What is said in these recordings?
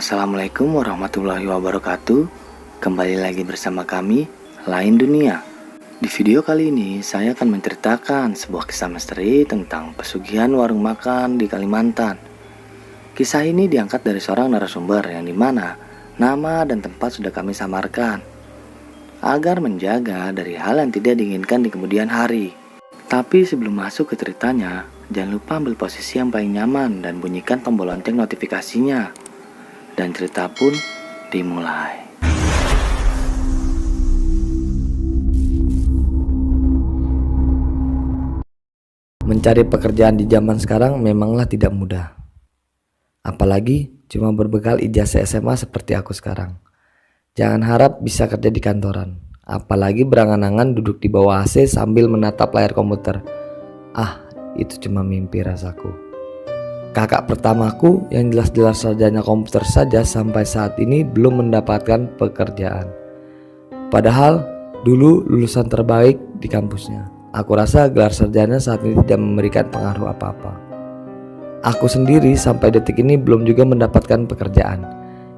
Assalamualaikum warahmatullahi wabarakatuh. Kembali lagi bersama kami, Lain Dunia. Di video kali ini saya akan menceritakan sebuah kisah misteri tentang pesugihan warung makan di Kalimantan. Kisah ini diangkat dari seorang narasumber yang dimana nama dan tempat sudah kami samarkan agar menjaga dari hal yang tidak diinginkan di kemudian hari. Tapi sebelum masuk ke ceritanya, jangan lupa ambil posisi yang paling nyaman dan bunyikan tombol lonceng notifikasinya. Dan cerita pun dimulai. Mencari pekerjaan di zaman sekarang memanglah tidak mudah. Apalagi cuma berbekal ijazah SMA seperti aku sekarang. Jangan harap bisa kerja di kantoran. Apalagi berangan-angan duduk di bawah AC sambil menatap layar komputer. Itu cuma mimpi rasaku. Kakak pertamaku yang jelas-jelas sarjana komputer saja sampai saat ini belum mendapatkan pekerjaan. Padahal dulu lulusan terbaik di kampusnya. Aku rasa gelar sarjana saat ini tidak memberikan pengaruh apa-apa. Aku sendiri sampai detik ini belum juga mendapatkan pekerjaan.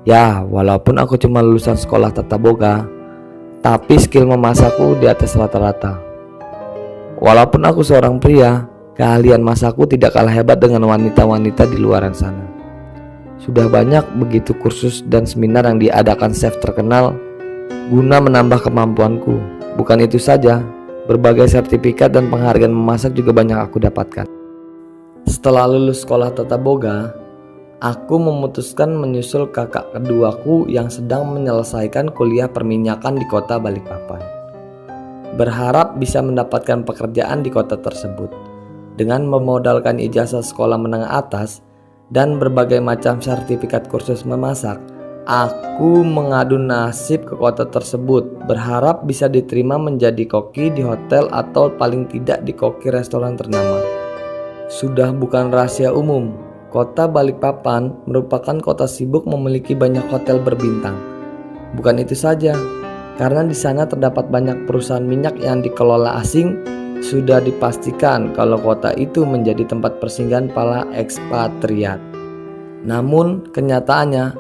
Ya, walaupun aku cuma lulusan sekolah tata boga, tapi skill memasakku di atas rata-rata. Walaupun aku seorang pria, keahlian masakku tidak kalah hebat dengan wanita-wanita di luaran sana. Sudah banyak begitu kursus dan seminar yang diadakan chef terkenal guna menambah kemampuanku. Bukan itu saja, berbagai sertifikat dan penghargaan memasak juga banyak aku dapatkan. Setelah lulus sekolah tata boga, aku memutuskan menyusul kakak keduaku yang sedang menyelesaikan kuliah perminyakan di kota Balikpapan. Berharap bisa mendapatkan pekerjaan di kota tersebut. Dengan memodalkan ijazah sekolah menengah atas dan berbagai macam sertifikat kursus memasak, aku mengadu nasib ke kota tersebut, berharap bisa diterima menjadi koki di hotel atau paling tidak di koki restoran ternama. Sudah bukan rahasia umum, kota Balikpapan merupakan kota sibuk memiliki banyak hotel berbintang. Bukan itu saja, karena di sana terdapat banyak perusahaan minyak yang dikelola asing. Sudah dipastikan kalau kota itu menjadi tempat persinggahan para ekspatriat. Namun kenyataannya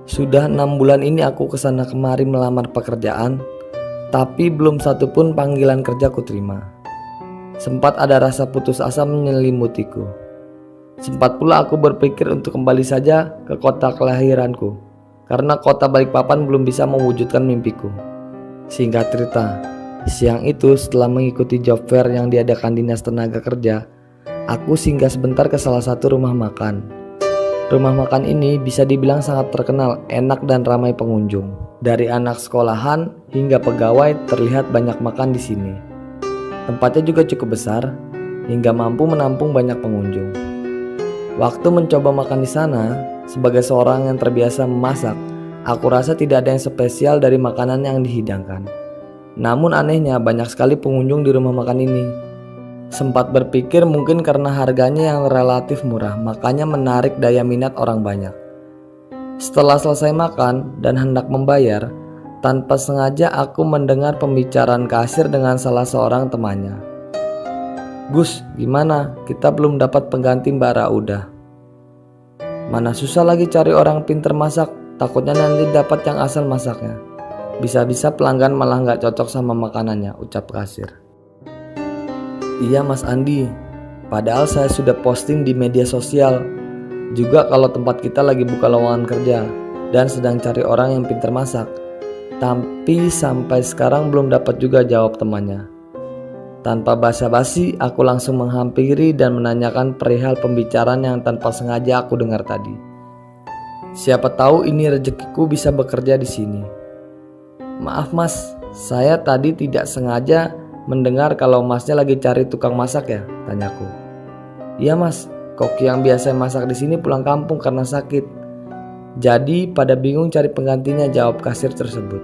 sudah 6 bulan ini aku kesana kemari melamar pekerjaan, tapi belum satu pun panggilan kerja ku terima. Sempat ada rasa putus asa menyelimutiku. Sempat pula aku berpikir untuk kembali saja ke kota kelahiranku, karena kota Balikpapan belum bisa mewujudkan mimpiku. Singkat cerita, siang itu setelah mengikuti job fair yang diadakan Dinas Tenaga Kerja, aku singgah sebentar ke salah satu rumah makan. Rumah makan ini bisa dibilang sangat terkenal, enak dan ramai pengunjung. Dari anak sekolahan hingga pegawai terlihat banyak makan di sini. Tempatnya juga cukup besar, hingga mampu menampung banyak pengunjung. Waktu mencoba makan di sana, sebagai seorang yang terbiasa memasak, aku rasa tidak ada yang spesial dari makanan yang dihidangkan. Namun anehnya banyak sekali pengunjung di rumah makan ini. Sempat berpikir mungkin karena harganya yang relatif murah, makanya menarik daya minat orang banyak. Setelah selesai makan dan hendak membayar, tanpa sengaja aku mendengar pembicaraan kasir dengan salah seorang temannya. "Gus, gimana? Kita belum dapat pengganti Mbak Raudah." "Mana susah lagi cari orang pinter masak, takutnya nanti dapat yang asal masaknya. Bisa-bisa pelanggan malah nggak cocok sama makanannya," ucap kasir. "Iya Mas Andi, padahal saya sudah posting di media sosial juga kalau tempat kita lagi buka lowongan kerja dan sedang cari orang yang pintar masak. Tapi sampai sekarang belum dapat juga," jawab temannya. Tanpa basa-basi, aku langsung menghampiri dan menanyakan perihal pembicaraan yang tanpa sengaja aku dengar tadi. Siapa tahu ini rezekiku bisa bekerja di sini. "Maaf Mas, saya tadi tidak sengaja mendengar kalau Masnya lagi cari tukang masak ya?" tanyaku. "Iya Mas, koki yang biasa masak di sini pulang kampung karena sakit. Jadi pada bingung cari penggantinya," jawab kasir tersebut.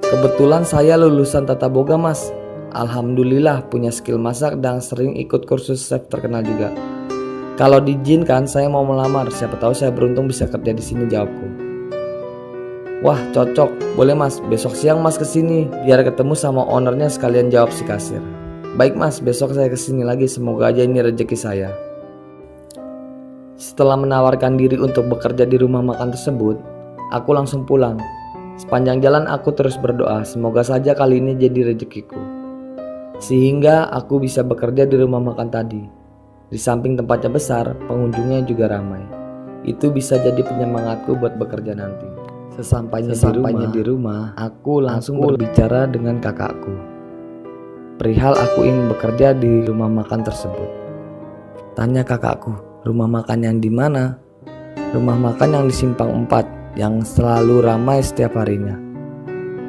"Kebetulan saya lulusan tata boga Mas. Alhamdulillah punya skill masak dan sering ikut kursus chef terkenal juga. Kalau diizinkan saya mau melamar, siapa tahu saya beruntung bisa kerja di sini," jawabku. "Wah cocok, boleh Mas, besok siang Mas kesini biar ketemu sama ownernya sekalian," jawab si kasir. "Baik Mas, besok saya kesini lagi, semoga aja ini rezeki saya." Setelah menawarkan diri untuk bekerja di rumah makan tersebut, aku langsung pulang. Sepanjang jalan aku terus berdoa, semoga saja kali ini jadi rezekiku. Sehingga aku bisa bekerja di rumah makan tadi. Di samping tempatnya besar, pengunjungnya juga ramai. Itu bisa jadi penyemangatku buat bekerja nanti. Sesampainya di rumah, aku langsung berbicara dengan kakakku. Perihal aku ingin bekerja di rumah makan tersebut. Tanya kakakku, rumah makan yang di mana? Rumah makan yang di Simpang 4, yang selalu ramai setiap harinya.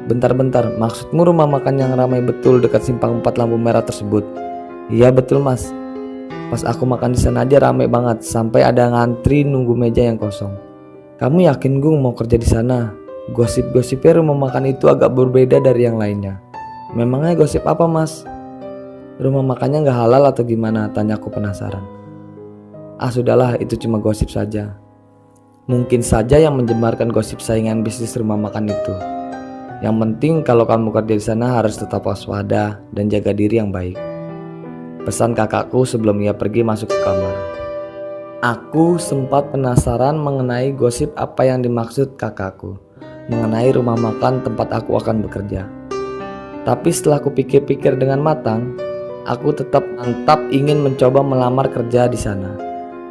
Bentar-bentar, maksudmu rumah makan yang ramai betul dekat Simpang 4 lampu merah tersebut? Iya betul mas. Pas aku makan di sana aja ramai banget, sampai ada ngantri nunggu meja yang kosong. Kamu yakin Gung mau kerja di sana? Gosip-gosipnya rumah makan itu agak berbeda dari yang lainnya. Memangnya gosip apa mas? Rumah makannya gak halal atau gimana? Tanyaku penasaran. Ah sudahlah, itu cuma gosip saja. Mungkin saja yang menyebarkan gosip saingan bisnis rumah makan itu. Yang penting kalau kamu kerja di sana harus tetap waspada dan jaga diri yang baik. Pesan kakakku sebelum ia pergi masuk ke kamar. Aku sempat penasaran mengenai gosip apa yang dimaksud kakakku mengenai rumah makan tempat aku akan bekerja. Tapi setelah kupikir-pikir dengan matang, aku tetap mantap ingin mencoba melamar kerja di sana.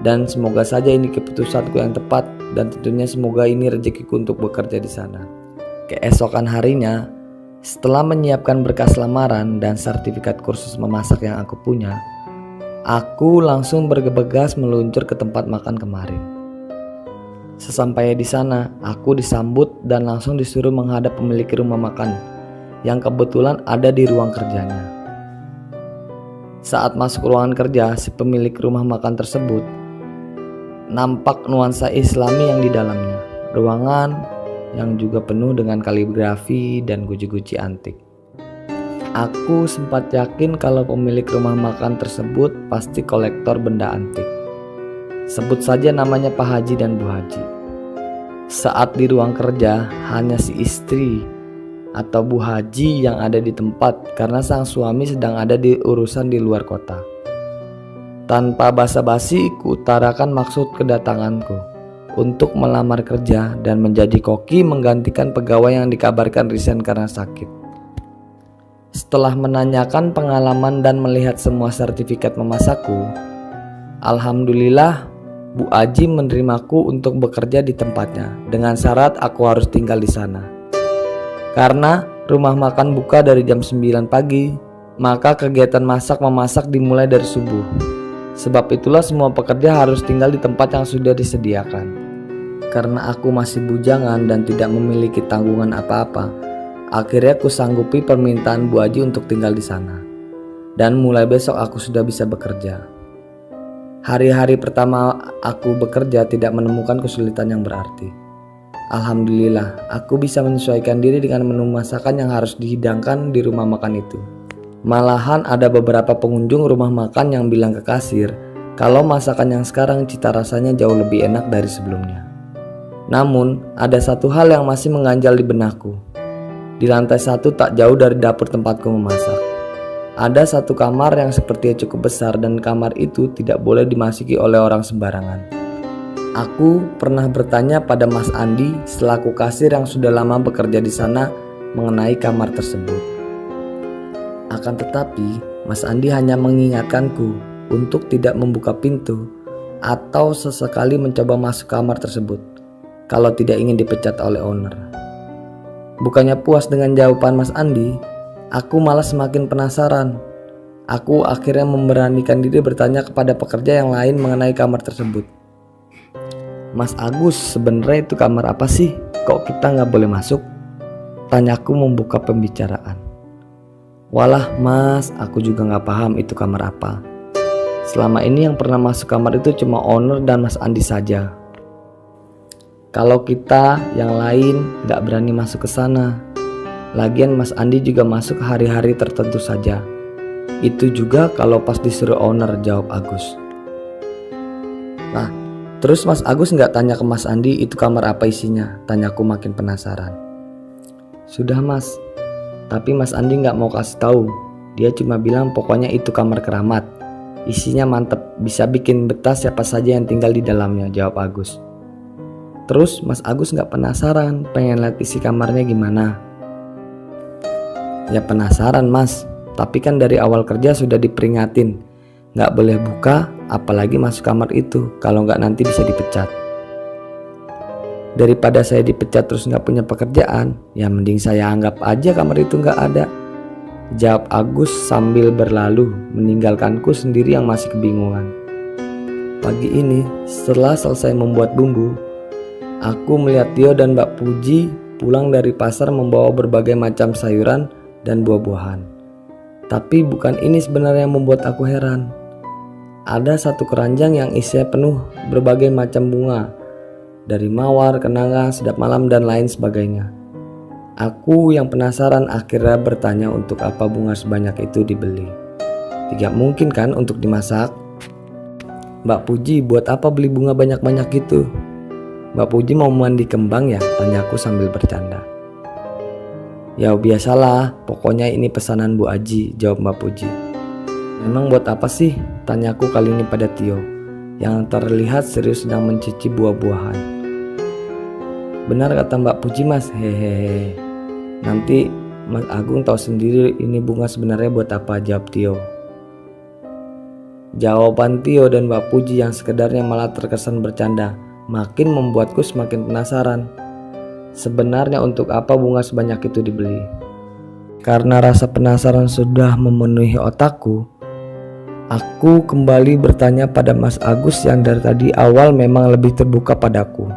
Dan semoga saja ini keputusanku yang tepat, dan tentunya semoga ini rezekiku untuk bekerja di sana. Keesokan harinya, setelah menyiapkan berkas lamaran dan sertifikat kursus memasak yang aku punya, aku langsung bergegas meluncur ke tempat makan kemarin. Sesampainya di sana, aku disambut dan langsung disuruh menghadap pemilik rumah makan yang kebetulan ada di ruang kerjanya. Saat masuk ruangan kerja, si pemilik rumah makan tersebut nampak nuansa Islami yang di dalamnya. Ruangan yang juga penuh dengan kaligrafi dan guci-guci antik. Aku sempat yakin kalau pemilik rumah makan tersebut pasti kolektor benda antik. Sebut saja namanya Pak Haji dan Bu Haji. Saat di ruang kerja, hanya si istri atau Bu Haji yang ada di tempat karena sang suami sedang ada di urusan di luar kota. Tanpa basa-basi, kuutarakan maksud kedatanganku untuk melamar kerja dan menjadi koki menggantikan pegawai yang dikabarkan resign karena sakit. Setelah menanyakan pengalaman dan melihat semua sertifikat memasakku, alhamdulillah Bu Haji menerimaku untuk bekerja di tempatnya dengan syarat aku harus tinggal di sana. Karena rumah makan buka dari jam 9 pagi, maka kegiatan masak-memasak dimulai dari subuh. Sebab itulah semua pekerja harus tinggal di tempat yang sudah disediakan. Karena aku masih bujangan dan tidak memiliki tanggungan apa-apa, akhirnya aku sanggupi permintaan Bu Haji untuk tinggal di sana. Dan mulai besok aku sudah bisa bekerja. Hari-hari pertama aku bekerja tidak menemukan kesulitan yang berarti. Alhamdulillah, aku bisa menyesuaikan diri dengan menu masakan yang harus dihidangkan di rumah makan itu. Malahan ada beberapa pengunjung rumah makan yang bilang ke kasir kalau masakan yang sekarang cita rasanya jauh lebih enak dari sebelumnya. Namun, ada satu hal yang masih mengganjal di benakku. Di lantai 1 tak jauh dari dapur tempatku memasak, ada satu kamar yang sepertinya cukup besar dan kamar itu tidak boleh dimasuki oleh orang sembarangan. Aku pernah bertanya pada Mas Andi selaku kasir yang sudah lama bekerja di sana mengenai kamar tersebut. Akan tetapi, Mas Andi hanya mengingatkanku untuk tidak membuka pintu atau sesekali mencoba masuk kamar tersebut kalau tidak ingin dipecat oleh owner. Bukannya puas dengan jawaban Mas Andi, aku malah semakin penasaran. Aku akhirnya memberanikan diri bertanya kepada pekerja yang lain mengenai kamar tersebut. Mas Agus, sebenarnya itu kamar apa sih? Kok kita nggak boleh masuk? Tanyaku membuka pembicaraan. Walah mas, aku juga nggak paham itu kamar apa. Selama ini yang pernah masuk kamar itu cuma owner dan Mas Andi saja. Kalau kita yang lain nggak berani masuk ke sana. Lagian Mas Andi juga masuk hari-hari tertentu saja. Itu juga kalau pas disuruh owner, jawab Agus. Nah, terus Mas Agus nggak tanya ke Mas Andi itu kamar apa isinya? Tanyaku makin penasaran. Sudah mas, tapi Mas Andi nggak mau kasih tahu. Dia cuma bilang pokoknya itu kamar keramat. Isinya mantep, bisa bikin betah siapa saja yang tinggal di dalamnya, jawab Agus. Terus Mas Agus gak penasaran pengen lihat isi kamarnya gimana? Ya penasaran Mas, tapi kan dari awal kerja sudah diperingatin gak boleh buka apalagi masuk kamar itu, kalau gak nanti bisa dipecat. Daripada saya dipecat terus gak punya pekerjaan, ya mending saya anggap aja kamar itu gak ada, jawab Agus sambil berlalu meninggalkanku sendiri yang masih kebingungan. Pagi ini setelah selesai membuat bumbu, aku melihat Tio dan Mbak Puji pulang dari pasar membawa berbagai macam sayuran dan buah-buahan. Tapi bukan ini sebenarnya yang membuat aku heran. Ada satu keranjang yang isinya penuh berbagai macam bunga, dari mawar, kenanga, sedap malam dan lain sebagainya. Aku yang penasaran akhirnya bertanya untuk apa bunga sebanyak itu dibeli. Tidak mungkin kan untuk dimasak? Mbak Puji, buat apa beli bunga banyak-banyak gitu? Mbak Puji mau mandi kembang ya? Tanyaku sambil bercanda. Ya biasalah, pokoknya ini pesanan Bu Aji, jawab Mbak Puji. Memang buat apa sih? Tanyaku kali ini pada Tio, yang terlihat serius sedang mencicipi buah-buahan. Benar kata Mbak Puji Mas, hehehe. Nanti Mas Agung tahu sendiri ini bunga sebenarnya buat apa, jawab Tio. Jawaban Tio dan Mbak Puji yang sekedarnya malah terkesan bercanda makin membuatku semakin penasaran. Sebenarnya untuk apa bunga sebanyak itu dibeli? Karena rasa penasaran sudah memenuhi otakku, aku kembali bertanya pada Mas Agus yang dari tadi awal memang lebih terbuka padaku.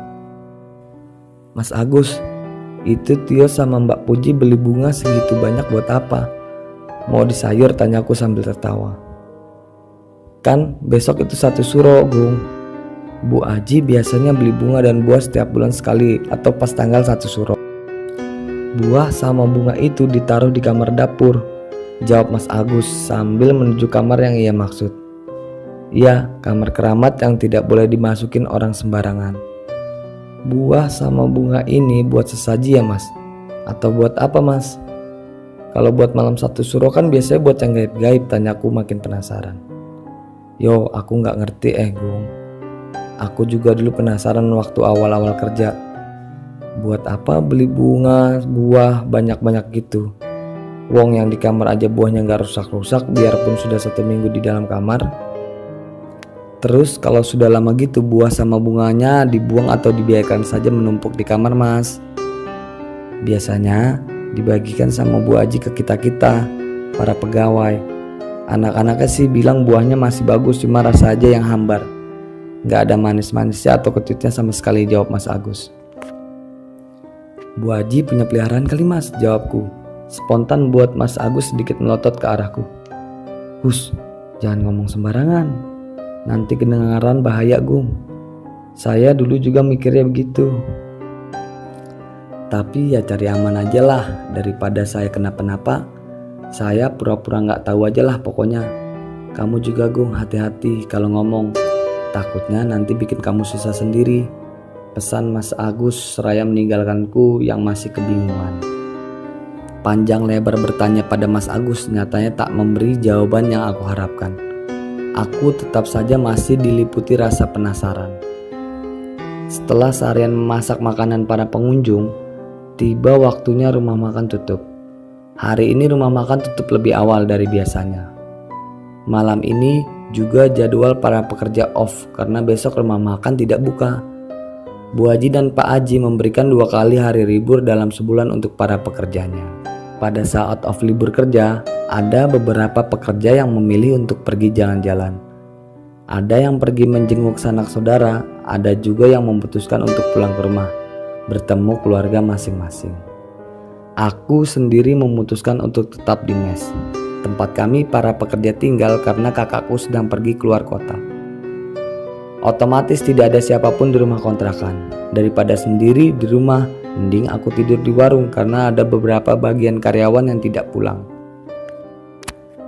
Mas Agus, itu Tio sama Mbak Puji beli bunga segitu banyak buat apa? Mau disayur, tanyaku sambil tertawa. Kan besok itu 1 suro, Gung. Bu Aji biasanya beli bunga dan buah setiap bulan sekali atau pas tanggal 1 suro. Buah sama bunga itu ditaruh di kamar dapur, jawab Mas Agus sambil menuju kamar yang ia maksud. Iya, kamar keramat yang tidak boleh dimasukin orang sembarangan. Buah sama bunga ini buat sesaji ya Mas? Atau buat apa Mas? Kalau buat malam 1 suro kan biasanya buat yang gaib-gaib, tanyaku makin penasaran. Yo, aku gak ngerti Gung. Aku juga dulu penasaran waktu awal-awal kerja. Buat apa beli bunga, buah banyak-banyak gitu? Wong yang di kamar aja buahnya gak rusak-rusak biarpun sudah 1 minggu di dalam kamar. Terus kalau sudah lama gitu buah sama bunganya dibuang atau dibiarkan saja menumpuk di kamar Mas? Biasanya dibagikan sama Bu Aji ke kita-kita, para pegawai. Anak-anaknya sih bilang buahnya masih bagus, cuma rasa aja yang hambar. Gak ada manis-manisnya atau ketutnya sama sekali, jawab Mas Agus. Bu Aji punya peliharaan kali Mas, jawabku. Spontan buat Mas Agus sedikit melotot ke arahku. Hus, jangan ngomong sembarangan. Nanti kedengaran bahaya Gung. Saya dulu juga mikirnya begitu. Tapi ya cari aman aja lah, daripada saya kenapa-napa. Saya pura-pura gak tahu aja lah pokoknya. Kamu juga Gung, hati-hati kalau ngomong. Takutnya nanti bikin kamu susah sendiri, pesan Mas Agus seraya meninggalkanku yang masih kebingungan. Panjang lebar bertanya pada Mas Agus nyatanya tak memberi jawaban yang aku harapkan. Aku tetap saja masih diliputi rasa penasaran. Setelah seharian memasak makanan para pengunjung, tiba waktunya rumah makan tutup. Hari ini rumah makan tutup lebih awal dari biasanya. Malam ini juga jadwal para pekerja off karena besok rumah makan tidak buka. Bu Haji dan Pak Haji memberikan 2 kali hari libur dalam sebulan untuk para pekerjanya. Pada saat off libur kerja, ada beberapa pekerja yang memilih untuk pergi jalan-jalan. Ada yang pergi menjenguk sanak saudara, ada juga yang memutuskan untuk pulang ke rumah, bertemu keluarga masing-masing. Aku sendiri memutuskan untuk tetap di mes, tempat kami para pekerja tinggal karena kakakku sedang pergi keluar kota. Otomatis tidak ada siapapun di rumah kontrakan. Daripada sendiri di rumah, mending aku tidur di warung karena ada beberapa bagian karyawan yang tidak pulang.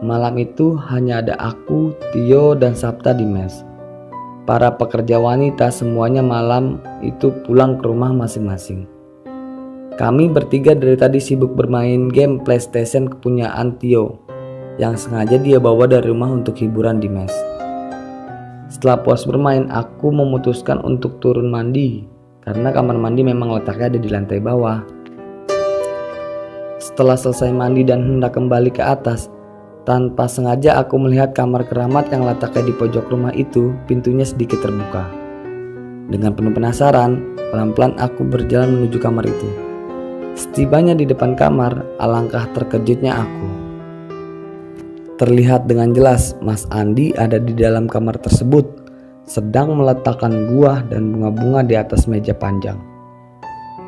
Malam itu hanya ada aku, Tio, dan Sapta di mes. Para pekerja wanita semuanya malam itu pulang ke rumah masing-masing. Kami bertiga dari tadi sibuk bermain game PlayStation kepunyaan Tio, yang sengaja dia bawa dari rumah untuk hiburan di mes. Setelah puas bermain, aku memutuskan untuk turun mandi karena kamar mandi memang letaknya ada di lantai bawah. Setelah selesai mandi dan hendak kembali ke atas, tanpa sengaja aku melihat kamar keramat yang letaknya di pojok rumah itu, pintunya sedikit terbuka. Dengan penuh penasaran, pelan-pelan aku berjalan menuju kamar itu. Setibanya di depan kamar, alangkah terkejutnya aku. Terlihat dengan jelas Mas Andi ada di dalam kamar tersebut, sedang meletakkan buah dan bunga-bunga di atas meja panjang.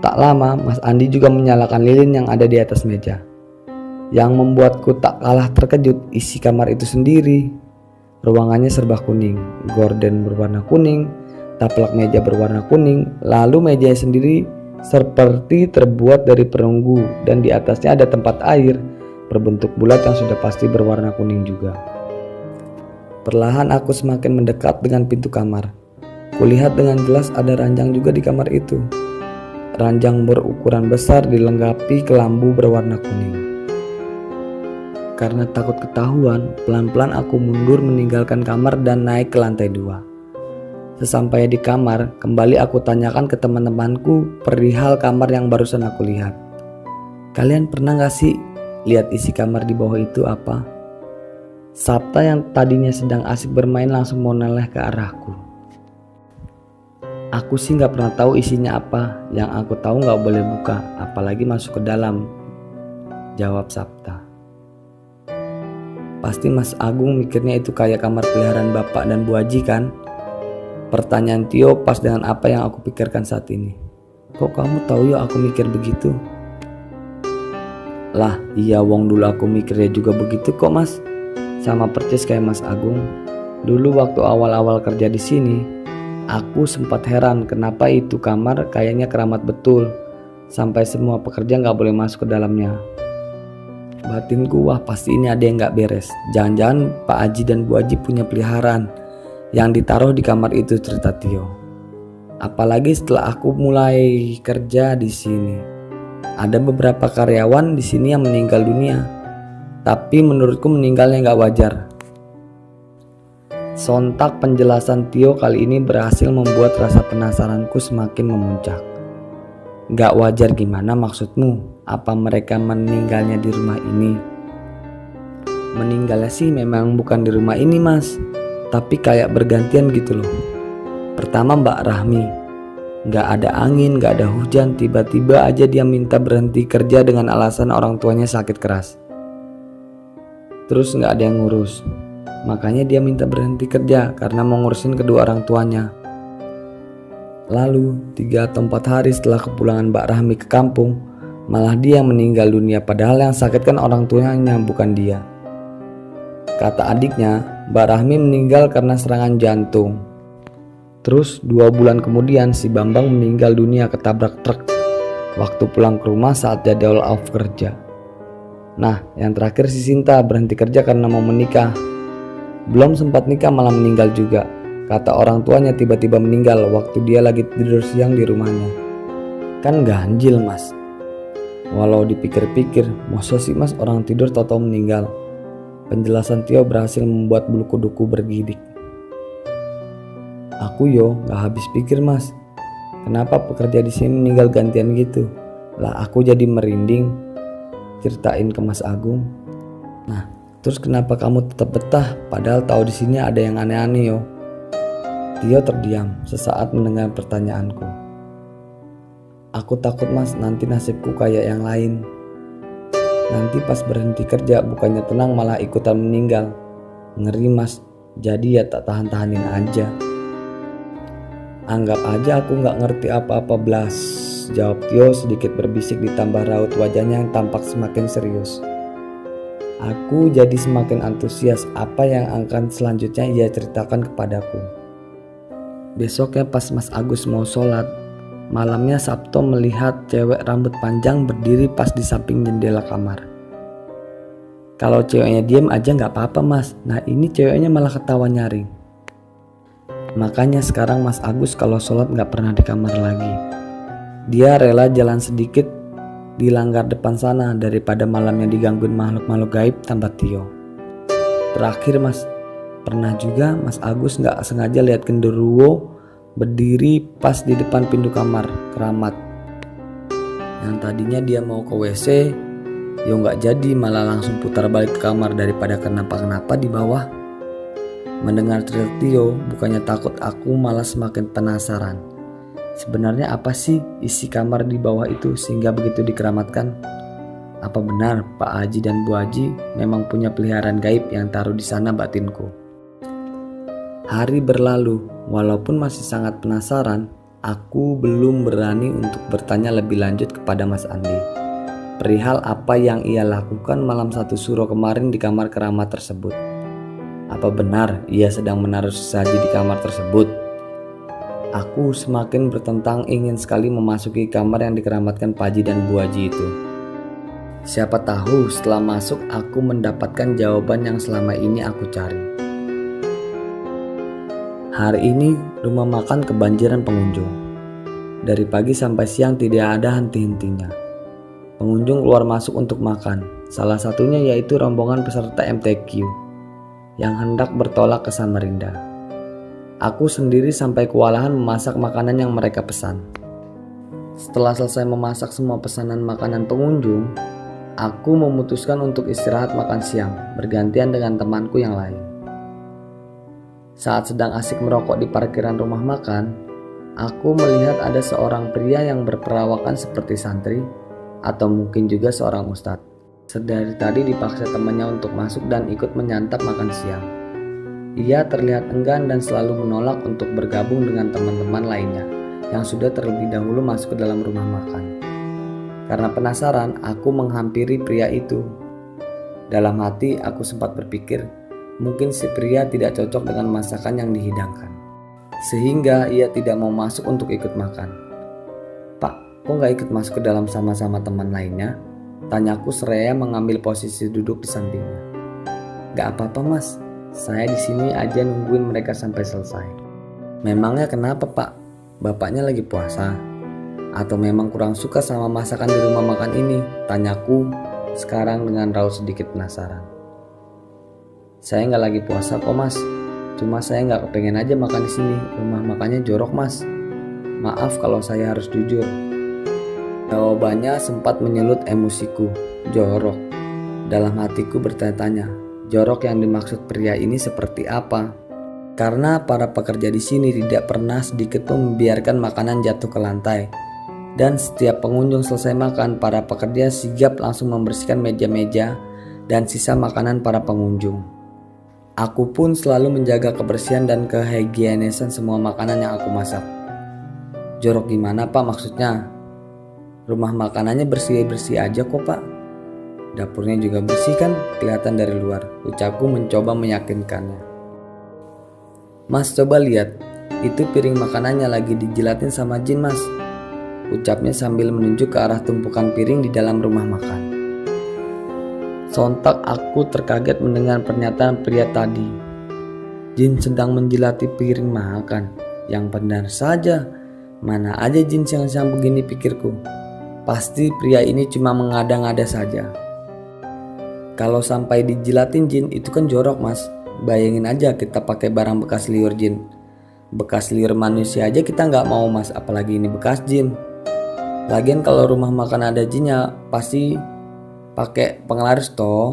Tak lama, Mas Andi juga menyalakan lilin yang ada di atas meja. Yang membuatku tak kalah terkejut, isi kamar itu sendiri. Ruangannya serba kuning, gorden berwarna kuning, taplak meja berwarna kuning, lalu mejanya sendiri seperti terbuat dari perunggu dan di atasnya ada tempat air berbentuk bulat yang sudah pasti berwarna kuning juga. Perlahan aku semakin mendekat dengan pintu kamar. Kulihat dengan jelas ada ranjang juga di kamar itu. Ranjang berukuran besar dilengkapi kelambu berwarna kuning. Karena takut ketahuan, pelan-pelan aku mundur meninggalkan kamar dan naik ke lantai 2. Sesampainya di kamar, kembali aku tanyakan ke teman-temanku perihal kamar yang barusan aku lihat. Kalian pernah gak sih lihat isi kamar di bawah itu apa? Sabta yang tadinya sedang asik bermain langsung menoleh ke arahku. Aku sih gak pernah tahu isinya apa. Yang aku tahu gak boleh buka, apalagi masuk ke dalam, jawab Sabta. Pasti Mas Agung mikirnya itu kayak kamar peliharaan Bapak dan Bu Haji kan? Pertanyaan Tio pas dengan apa yang aku pikirkan saat ini. Kok kamu tahu ya aku mikir begitu? Lah iya, wong dulu aku mikirnya juga begitu kok Mas. Sama persis kayak Mas Agung. Dulu waktu awal-awal kerja di sini, aku sempat heran kenapa itu kamar kayaknya keramat betul. Sampai semua pekerja gak boleh masuk ke dalamnya. Batinku, wah pasti ini ada yang gak beres. Jangan-jangan Pak Haji dan Bu Haji punya peliharaan yang ditaruh di kamar itu, cerita Tio. Apalagi setelah aku mulai kerja di sini. Ada beberapa karyawan di sini yang meninggal dunia, tapi menurutku meninggalnya nggak wajar. Sontak penjelasan Tio kali ini berhasil membuat rasa penasaranku semakin memuncak. Nggak wajar gimana maksudmu? Apa mereka meninggalnya di rumah ini? Meninggalnya sih memang bukan di rumah ini Mas, tapi kayak bergantian gitu loh. Pertama Mbak Rahmi, gak ada angin, gak ada hujan, tiba-tiba aja dia minta berhenti kerja dengan alasan orang tuanya sakit keras. Terus gak ada yang ngurus, makanya dia minta berhenti kerja karena mau ngurusin kedua orang tuanya. Lalu 3 atau 4 hari setelah kepulangan Mbak Rahmi ke kampung, malah dia yang meninggal dunia, padahal yang sakit kan orang tuanya bukan dia. Kata adiknya, Mbak Rahmi meninggal karena serangan jantung. Terus 2 bulan kemudian si Bambang meninggal dunia ketabrak truk waktu pulang ke rumah saat jadwal off kerja. Nah yang terakhir si Sinta berhenti kerja karena mau menikah. Belum sempat nikah malah meninggal juga. Kata orang tuanya tiba-tiba meninggal waktu dia lagi tidur siang di rumahnya. Kan ganjil Mas. Walau dipikir-pikir, masa sih Mas orang tidur tau-tau meninggal? Penjelasan Tio berhasil membuat bulu kuduku bergidik. Aku gak habis pikir Mas. Kenapa pekerja di sini meninggal gantian gitu? Lah aku jadi merinding. Ceritain ke Mas Agung. Nah, terus kenapa kamu tetap betah padahal tahu di sini ada yang aneh-aneh Tio terdiam sesaat mendengar pertanyaanku. Aku takut Mas nanti nasibku kayak yang lain. Nanti pas berhenti kerja bukannya tenang malah ikutan meninggal. Ngeri Mas, jadi ya tak tahan-tahanin aja. Anggap aja aku gak ngerti apa-apa blas, jawab Tio sedikit berbisik ditambah raut wajahnya yang tampak semakin serius. Aku jadi semakin antusias apa yang akan selanjutnya ia ceritakan kepadaku. Besoknya pas Mas Agus mau sholat, malamnya Sabto melihat cewek rambut panjang berdiri pas di samping jendela kamar. Kalau ceweknya diem aja gak apa-apa Mas, nah ini ceweknya malah ketawa nyaring. Makanya sekarang Mas Agus kalau sholat gak pernah di kamar lagi. Dia rela jalan sedikit di langgar depan sana daripada malamnya digangguin makhluk-makhluk gaib, tambah Tio. Terakhir Mas, pernah juga Mas Agus gak sengaja lihat genderuwo berdiri pas di depan pintu kamar keramat. Yang tadinya dia mau ke WC, yo gak jadi, malah langsung putar balik ke kamar daripada kenapa-kenapa di bawah. Mendengar teriak Tio, bukannya takut, aku malah semakin penasaran. Sebenarnya apa sih isi kamar di bawah itu sehingga begitu dikeramatkan? Apa benar Pak Haji dan Bu Haji memang punya peliharaan gaib yang taruh di sana, batinku? Hari berlalu, walaupun masih sangat penasaran, aku belum berani untuk bertanya lebih lanjut kepada Mas Andi perihal apa yang ia lakukan malam 1 Suro kemarin di kamar keramat tersebut. Apa benar ia sedang menaruh sesaji di kamar tersebut? Aku semakin bertentang ingin sekali memasuki kamar yang dikeramatkan Pak Haji dan Bu Haji itu. Siapa tahu setelah masuk aku mendapatkan jawaban yang selama ini aku cari. Hari ini rumah makan kebanjiran pengunjung. Dari pagi sampai siang tidak ada henti-hentinya. Pengunjung keluar masuk untuk makan. Salah satunya yaitu rombongan peserta MTQ yang hendak bertolak ke Samarinda. Aku sendiri sampai kewalahan memasak makanan yang mereka pesan. Setelah selesai memasak semua pesanan makanan pengunjung, aku memutuskan untuk istirahat makan siang bergantian dengan temanku yang lain. Saat sedang asik merokok di parkiran rumah makan, aku melihat ada seorang pria yang berperawakan seperti santri atau mungkin juga seorang ustadz. Sedari tadi dipaksa temannya untuk masuk dan ikut menyantap makan siang. Ia terlihat enggan dan selalu menolak untuk bergabung dengan teman-teman lainnya yang sudah terlebih dahulu masuk ke dalam rumah makan. Karena penasaran, aku menghampiri pria itu. Dalam hati aku sempat berpikir, mungkin si pria tidak cocok dengan masakan yang dihidangkan, sehingga ia tidak mau masuk untuk ikut makan. "Pak, kok gak ikut masuk ke dalam sama-sama teman lainnya?" tanyaku seraya mengambil posisi duduk di sampingnya. "Gak apa-apa Mas, saya di sini aja nungguin mereka sampai selesai." "Memangnya kenapa Pak? Bapaknya lagi puasa? Atau memang kurang suka sama masakan di rumah makan ini?" tanyaku sekarang dengan raut sedikit penasaran. "Saya nggak lagi puasa kok Mas, cuma saya nggak kepengen aja makan di sini. Rumah makannya jorok Mas. Maaf kalau saya harus jujur." Jawabannya sempat menyelut emosiku. Jorok. Dalam hatiku bertanya-tanya, jorok yang dimaksud pria ini seperti apa? Karena para pekerja di sini tidak pernah sedikit pun membiarkan makanan jatuh ke lantai. Dan setiap pengunjung selesai makan, para pekerja sigap langsung membersihkan meja-meja dan sisa makanan para pengunjung. Aku pun selalu menjaga kebersihan dan kehigienisan semua makanan yang aku masak. Jorok gimana Pak maksudnya? Rumah makanannya bersih-bersih aja kok Pak. Dapurnya juga bersih kan, kelihatan dari luar, ucapku mencoba meyakinkannya. "Mas coba lihat, itu piring makanannya lagi dijilatin sama jin Mas," ucapnya sambil menunjuk ke arah tumpukan piring di dalam rumah makan. Sontak aku terkaget mendengar pernyataan pria tadi. Jin sedang menjilati piring makan. Yang benar saja, mana aja jin siang-siang begini, pikirku. Pasti pria ini cuma mengada-ngada saja. Kalau sampai dijilatin jin itu kan jorok Mas. Bayangin aja kita pakai barang bekas liur jin. Bekas liur manusia aja kita nggak mau Mas, apalagi ini bekas jin. Lagian kalau rumah makan ada jinnya pasti pakai penglaris toh.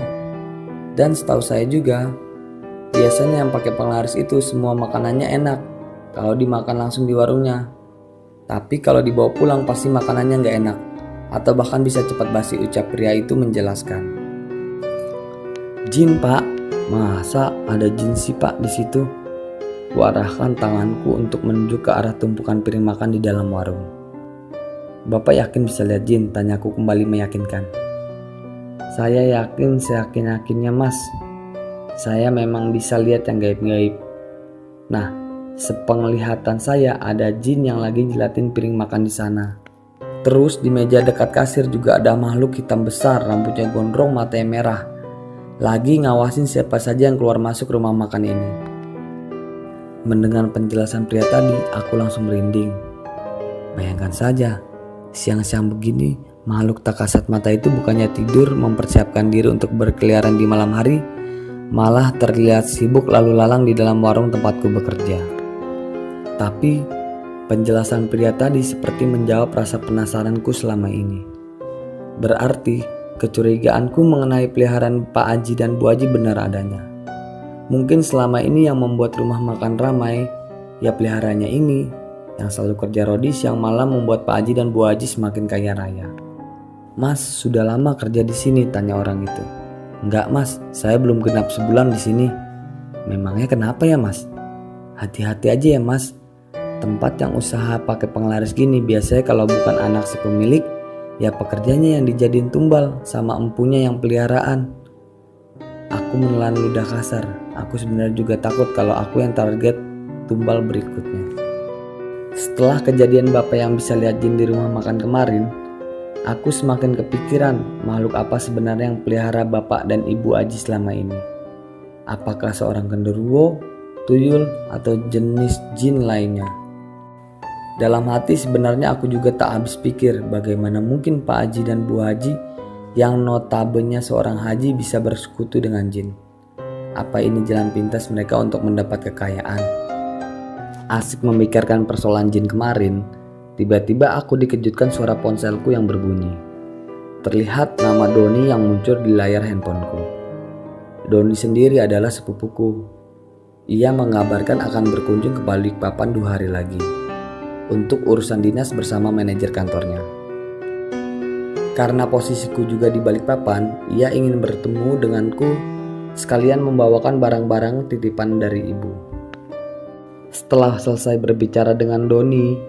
Dan setahu saya juga, biasanya yang pakai penglaris itu semua makanannya enak kalau dimakan langsung di warungnya. Tapi kalau dibawa pulang pasti makanannya nggak enak, atau bahkan bisa cepat basi, ucap pria itu menjelaskan. "Jin Pak, masa ada jin sih Pak di situ?" Kuarahkan tanganku untuk menuju ke arah tumpukan piring makan di dalam warung. "Bapak yakin bisa lihat jin?" tanyaku kembali meyakinkan. "Saya yakin seyakin-yakinnya Mas. Saya memang bisa lihat yang gaib-gaib. Nah, sepenglihatan saya ada jin yang lagi jilatin piring makan di sana. Terus di meja dekat kasir juga ada makhluk hitam besar, rambutnya gondrong, matanya merah. Lagi ngawasin siapa saja yang keluar masuk rumah makan ini." Mendengar penjelasan pria tadi, aku langsung merinding. Bayangkan saja, siang-siang begini, makhluk tak kasat mata itu bukannya tidur mempersiapkan diri untuk berkeliaran di malam hari, malah terlihat sibuk lalu lalang di dalam warung tempatku bekerja. Tapi penjelasan pria tadi seperti menjawab rasa penasaranku selama ini. Berarti kecurigaanku mengenai peliharaan Pak Haji dan Bu Haji benar adanya. Mungkin selama ini yang membuat rumah makan ramai, ya peliharanya ini yang selalu kerja rodi siang malam membuat Pak Haji dan Bu Haji semakin kaya raya. "Mas, sudah lama kerja di sini?" tanya orang itu. "Enggak mas, saya belum genap sebulan di sini." "Memangnya kenapa ya mas?" "Hati-hati aja ya mas. Tempat yang usaha pakai penglaris gini biasanya kalau bukan anak si pemilik, ya pekerjanya yang dijadiin tumbal sama empunya yang peliharaan." Aku menelan ludah kasar. Aku sebenarnya juga takut kalau aku yang target tumbal berikutnya. Setelah kejadian bapak yang bisa lihat jin di rumah makan kemarin, aku semakin kepikiran makhluk apa sebenarnya yang pelihara bapak dan ibu Haji selama ini. Apakah seorang genderuwo, tuyul, atau jenis jin lainnya? Dalam hati sebenarnya aku juga tak habis pikir bagaimana mungkin Pak Haji dan Bu Haji yang notabene seorang haji bisa bersekutu dengan jin. Apa ini jalan pintas mereka untuk mendapat kekayaan? Asik memikirkan persoalan jin kemarin, tiba-tiba aku dikejutkan suara ponselku yang berbunyi. Terlihat nama Doni yang muncul di layar handphoneku. Doni sendiri adalah sepupuku. Ia mengabarkan akan berkunjung ke Balikpapan 2 hari lagi untuk urusan dinas bersama manajer kantornya. Karena posisiku juga di Balikpapan, ia ingin bertemu denganku sekalian membawakan barang-barang titipan dari ibu. Setelah selesai berbicara dengan Doni,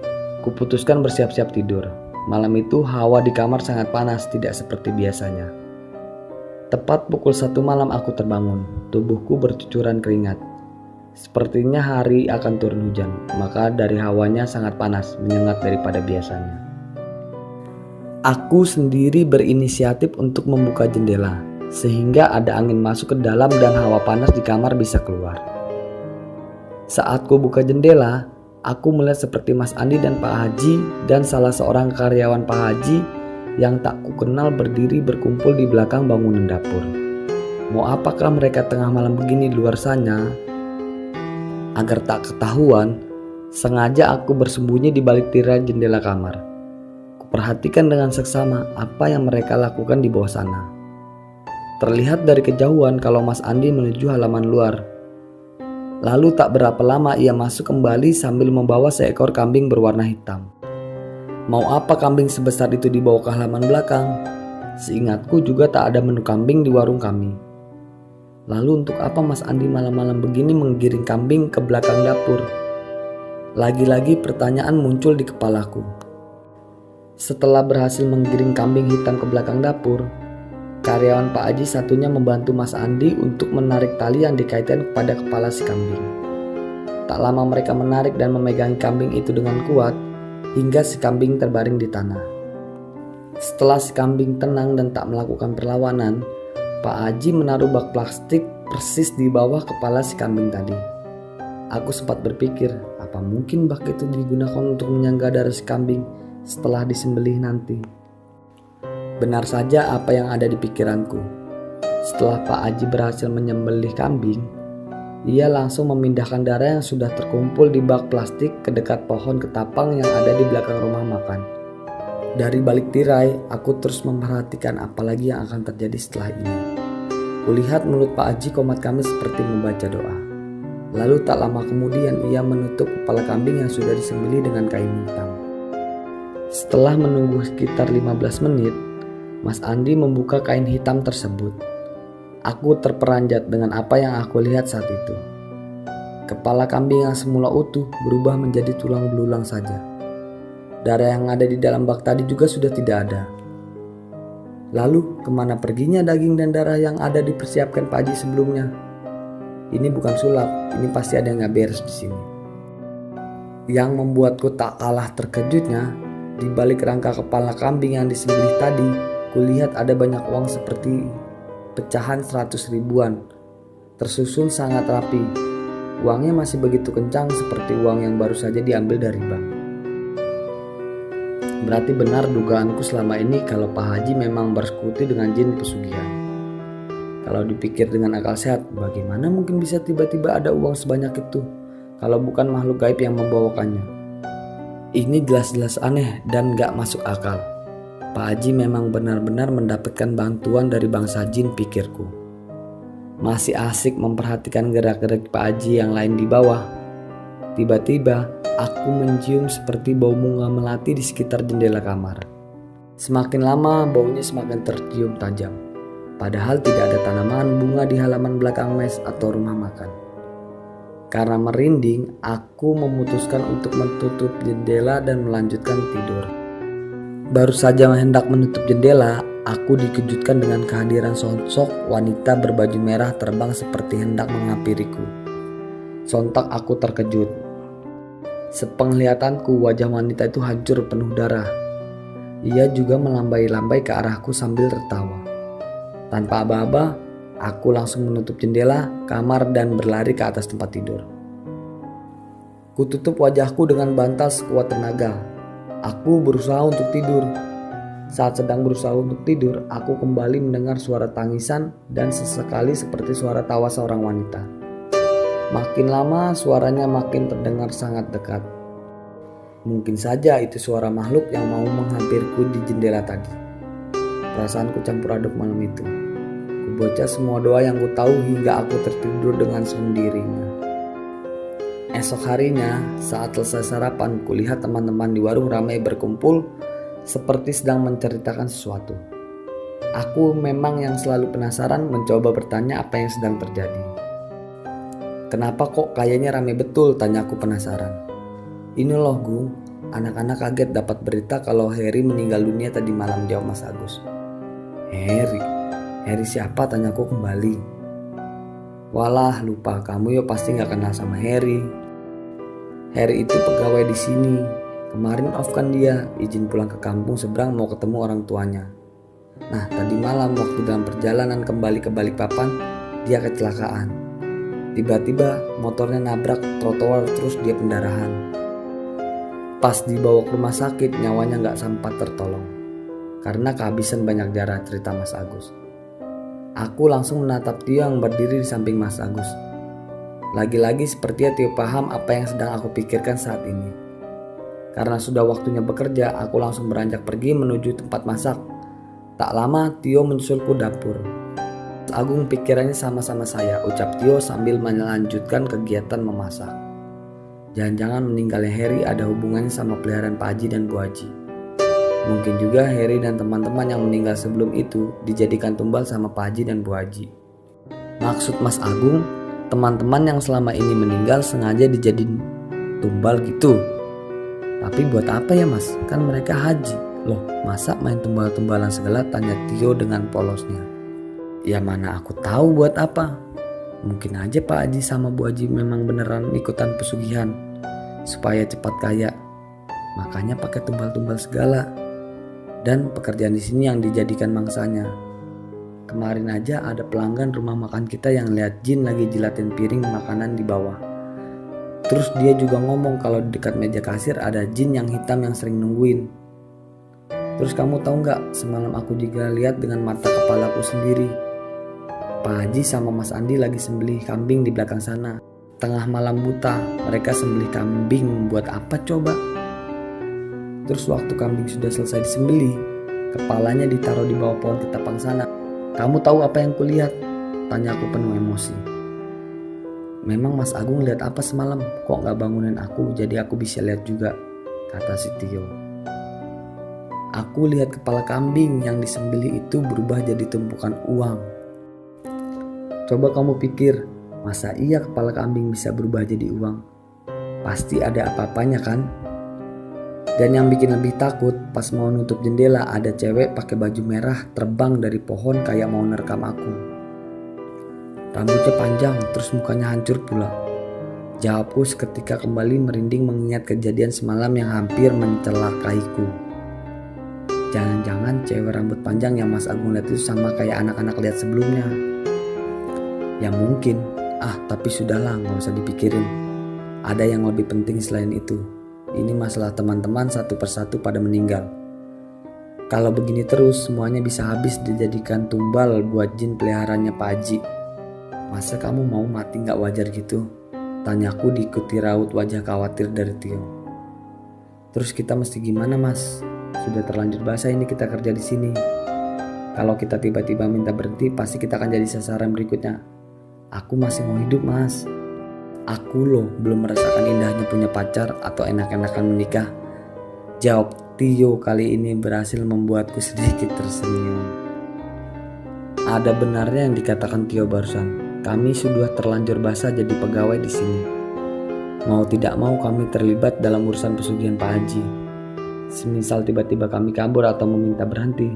kuputuskan bersiap-siap tidur. Malam itu hawa di kamar sangat panas, tidak seperti biasanya. Tepat pukul 1 malam aku terbangun, tubuhku bercucuran keringat. Sepertinya hari akan turun hujan, maka dari hawanya sangat panas, menyengat daripada biasanya. Aku sendiri berinisiatif untuk membuka jendela, sehingga ada angin masuk ke dalam dan hawa panas di kamar bisa keluar. Saat ku buka jendela, aku melihat seperti Mas Andi dan Pak Haji dan salah seorang karyawan Pak Haji yang tak ku kenal berdiri berkumpul di belakang bangunan dapur. Mau apakah mereka tengah malam begini di luar sana? Agar tak ketahuan, sengaja aku bersembunyi di balik tirai jendela kamar. Perhatikan dengan seksama apa yang mereka lakukan di bawah sana. Terlihat dari kejauhan kalau Mas Andi menuju halaman luar. Lalu tak berapa lama ia masuk kembali sambil membawa seekor kambing berwarna hitam. Mau apa kambing sebesar itu dibawa ke halaman belakang? Seingatku juga tak ada menu kambing di warung kami. Lalu untuk apa Mas Andi malam-malam begini menggiring kambing ke belakang dapur? Lagi-lagi pertanyaan muncul di kepalaku. Setelah berhasil menggiring kambing hitam ke belakang dapur, karyawan Pak Haji satunya membantu Mas Andi untuk menarik tali yang dikaitkan kepada kepala si kambing. Tak lama mereka menarik dan memegangi kambing itu dengan kuat, hingga si kambing terbaring di tanah. Setelah si kambing tenang dan tak melakukan perlawanan, Pak Haji menaruh bak plastik persis di bawah kepala si kambing tadi. Aku sempat berpikir, apa mungkin bak itu digunakan untuk menyangga darah si kambing setelah disembelih nanti. Benar saja apa yang ada di pikiranku. Setelah Pak Haji berhasil menyembelih kambing, ia langsung memindahkan darah yang sudah terkumpul di bak plastik ke dekat pohon ketapang yang ada di belakang rumah makan. Dari balik tirai, aku terus memperhatikan apa lagi yang akan terjadi setelah ini. Kulihat mulut Pak Haji komat kami seperti membaca doa. Lalu tak lama kemudian ia menutup kepala kambing yang sudah disembelih dengan kain hitam. Setelah menunggu sekitar 15 menit, Mas Andi membuka kain hitam tersebut. Aku terperanjat dengan apa yang aku lihat saat itu. Kepala kambing yang semula utuh berubah menjadi tulang belulang saja. Darah yang ada di dalam bak tadi juga sudah tidak ada. Lalu kemana perginya daging dan darah yang ada dipersiapkan Pak Haji sebelumnya? Ini bukan sulap, ini pasti ada yang gak beres di sini. Yang membuatku tak kalah terkejutnya, di balik rangka kepala kambing yang disembelih tadi, kulihat ada banyak uang seperti pecahan 100 ribuan, tersusun sangat rapi. Uangnya masih begitu kencang seperti uang yang baru saja diambil dari bank. Berarti benar dugaanku selama ini kalau Pak Haji memang bersekutu dengan jin pesugihan. Kalau dipikir dengan akal sehat, bagaimana mungkin bisa tiba-tiba ada uang sebanyak itu kalau bukan makhluk gaib yang membawakannya? Ini jelas-jelas aneh dan gak masuk akal. Pak Haji memang benar-benar mendapatkan bantuan dari bangsa jin, pikirku. Masih asik memperhatikan gerak-gerik Pak Haji yang lain di bawah. Tiba-tiba aku mencium seperti bau bunga melati di sekitar jendela kamar. Semakin lama baunya semakin tercium tajam. Padahal tidak ada tanaman bunga di halaman belakang mes atau rumah makan. Karena merinding, aku memutuskan untuk menutup jendela dan melanjutkan tidur. Baru saja hendak menutup jendela, aku dikejutkan dengan kehadiran sosok wanita berbaju merah terbang seperti hendak menghampiriku. Sontak aku terkejut. Sepenglihatanku, wajah wanita itu hancur penuh darah. Ia juga melambai-lambai ke arahku sambil tertawa. Tanpa aba-aba, aku langsung menutup jendela kamar dan berlari ke atas tempat tidur. Kututup wajahku dengan bantal sekuat tenaga. Aku berusaha untuk tidur. Saat sedang berusaha untuk tidur, aku kembali mendengar suara tangisan dan sesekali seperti suara tawa seorang wanita. Makin lama suaranya makin terdengar sangat dekat. Mungkin saja itu suara makhluk yang mau menghampiriku di jendela tadi. Perasaanku campur aduk malam itu. Kubaca semua doa yang ku tahu hingga aku tertidur dengan sendirinya. Esok harinya, saat selesai sarapan, kulihat teman-teman di warung ramai berkumpul seperti sedang menceritakan sesuatu. Aku memang yang selalu penasaran mencoba bertanya apa yang sedang terjadi. Kenapa kok kayaknya ramai betul, tanyaku penasaran. Ini loh Gung, anak-anak kaget dapat berita kalau Harry meninggal dunia tadi malam, jawab Mas Agus. Harry siapa, tanyaku kembali. Walah, lupa kamu ya, pasti gak kenal sama Harry. Harry itu pegawai di sini. Kemarin off kan dia, izin pulang ke kampung seberang mau ketemu orang tuanya. Nah, tadi malam waktu dalam perjalanan kembali ke Balikpapan, dia kecelakaan. Tiba-tiba motornya nabrak trotoar terus dia pendarahan. Pas dibawa ke rumah sakit, nyawanya gak sempat tertolong karena kehabisan banyak darah, cerita Mas Agus. Aku langsung menatap Tio yang berdiri di samping Mas Agus. Lagi-lagi sepertinya Tio paham apa yang sedang aku pikirkan saat ini. Karena sudah waktunya bekerja, aku langsung beranjak pergi menuju tempat masak. Tak lama Tio menyusulku dapur. Mas Agung pikirannya sama-sama saya, ucap Tio sambil melanjutkan kegiatan memasak. Jangan-jangan meninggalnya Harry ada hubungannya sama peliharaan Pak Haji dan Bu Haji. Mungkin juga Harry dan teman-teman yang meninggal sebelum itu dijadikan tumbal sama Pak Haji dan Bu Haji. Maksud Mas Agung, teman-teman yang selama ini meninggal sengaja dijadiin tumbal gitu. Tapi buat apa ya Mas? Kan mereka haji. Loh, masa main tumbal-tumbalan segala, tanya Tio dengan polosnya. Ya mana aku tahu buat apa. Mungkin aja Pak Haji sama Bu Haji memang beneran ikutan pesugihan supaya cepat kaya. Makanya pakai tumbal-tumbal segala. Dan pekerjaan di sini yang dijadikan mangsanya. Kemarin aja ada pelanggan rumah makan kita yang lihat jin lagi jilatin piring makanan di bawah. Terus dia juga ngomong kalau di dekat meja kasir ada jin yang hitam yang sering nungguin. Terus kamu tahu nggak, semalam aku juga lihat dengan mata kepalaku sendiri. Pak Haji sama Mas Andi lagi sembelih kambing di belakang sana. Tengah malam buta, mereka sembelih kambing buat apa coba? Terus waktu kambing sudah selesai disembelih, kepalanya ditaruh di bawah pohon ketapang sana. Kamu tahu apa yang kulihat? Tanya aku penuh emosi. Memang Mas Agung lihat apa semalam? Kok gak bangunin aku jadi aku bisa lihat juga, kata si Tio. Aku lihat kepala kambing yang disembelih itu berubah jadi tumpukan uang. Coba kamu pikir, masa iya kepala kambing bisa berubah jadi uang? Pasti ada apa-apanya kan? Dan yang bikin lebih takut, pas mau nutup jendela ada cewek pakai baju merah terbang dari pohon kayak mau nerekam aku. Rambutnya panjang, terus mukanya hancur pula. Jawabku seketika kembali merinding mengingat kejadian semalam yang hampir mencelakaiku. Jangan-jangan cewek rambut panjang yang Mas Agung lihat itu sama kayak anak-anak lihat sebelumnya. Ya mungkin, tapi sudahlah, gak usah dipikirin. Ada yang lebih penting selain itu. Ini masalah teman-teman satu persatu pada meninggal. Kalau begini terus semuanya bisa habis dijadikan tumbal buat jin peliharaannya Pak Haji. Masa kamu mau mati gak wajar gitu? Tanyaku diikuti raut wajah khawatir dari Tio. Terus kita mesti gimana mas? Sudah terlanjur basah ini kita kerja di sini. Kalau kita tiba-tiba minta berhenti pasti kita akan jadi sasaran berikutnya. Aku masih mau hidup mas. Aku loh belum merasakan indahnya punya pacar atau enak-enakan menikah. Jawab Tio kali ini berhasil membuatku sedikit tersenyum. Ada benarnya yang dikatakan Tio barusan. Kami sudah terlanjur basah jadi pegawai di sini. Mau tidak mau kami terlibat dalam urusan pesugihan Pak Haji. Semisal tiba-tiba kami kabur atau meminta berhenti,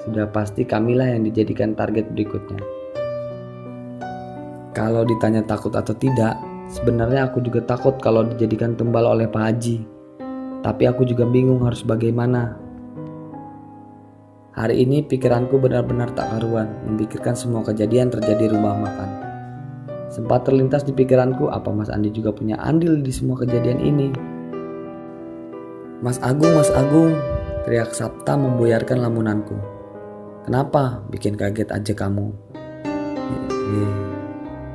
sudah pasti kamilah yang dijadikan target berikutnya. Kalau ditanya takut atau tidak, sebenarnya aku juga takut kalau dijadikan tumbal oleh Pak Haji. Tapi aku juga bingung harus bagaimana. Hari ini pikiranku benar-benar tak karuan, memikirkan semua kejadian terjadi di rumah makan. Sempat terlintas di pikiranku apa Mas Andi juga punya andil di semua kejadian ini. Mas Agung, teriak Sapta membuyarkan lamunanku. Kenapa? Bikin kaget aja kamu.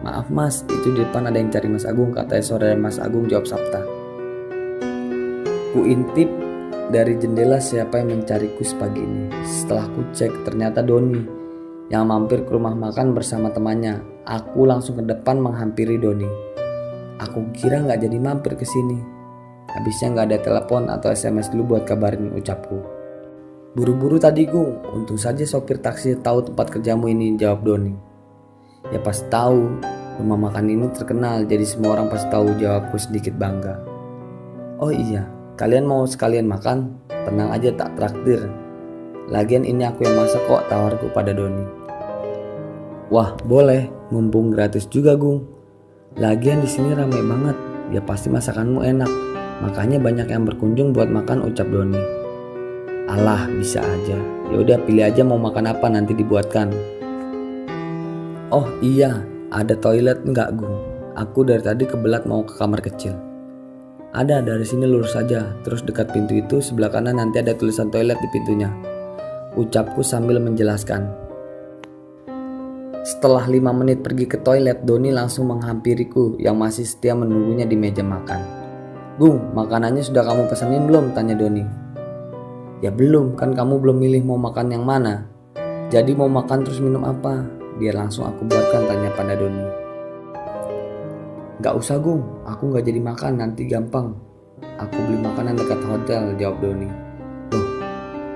Maaf mas, itu di depan ada yang cari Mas Agung, kata saudara Mas Agung, jawab Sapta. Ku intip dari jendela siapa yang mencariku sepagi ini. Setelah ku cek ternyata Doni yang mampir ke rumah makan bersama temannya. Aku langsung ke depan menghampiri Doni. Aku kira gak jadi mampir ke sini. Habisnya gak ada telepon atau SMS dulu buat kabarin ucapku. Buru-buru tadi Gung, untung saja sopir taksi tahu tempat kerjamu ini, jawab Doni. Ya pas tahu, rumah makan ini terkenal jadi semua orang pasti tahu, jawabku sedikit bangga. Oh iya, kalian mau sekalian makan? Tenang aja tak traktir. Lagian ini aku yang masak kok, tawarku pada Doni. Wah boleh, mumpung gratis juga Gung. Lagian di sini ramai banget, ya pasti masakanmu enak. Makanya banyak yang berkunjung buat makan, ucap Doni. Alah bisa aja. Ya udah pilih aja mau makan apa nanti dibuatkan. Oh iya, ada toilet enggak Gung? Aku dari tadi kebelat mau ke kamar kecil. Ada, dari sini lurus saja, terus dekat pintu itu sebelah kanan nanti ada tulisan toilet di pintunya, ucapku sambil menjelaskan. Setelah 5 menit pergi ke toilet, Doni langsung menghampiriku yang masih setia menunggunya di meja makan. Gung, makanannya sudah kamu pesanin belum? Tanya Doni. Ya belum, kan kamu belum milih mau makan yang mana. Jadi mau makan terus minum apa? Biar langsung aku buatkan, tanya pada Doni. Gak usah Gung, aku gak jadi makan, nanti gampang. Aku beli makanan dekat hotel, jawab Doni. Loh,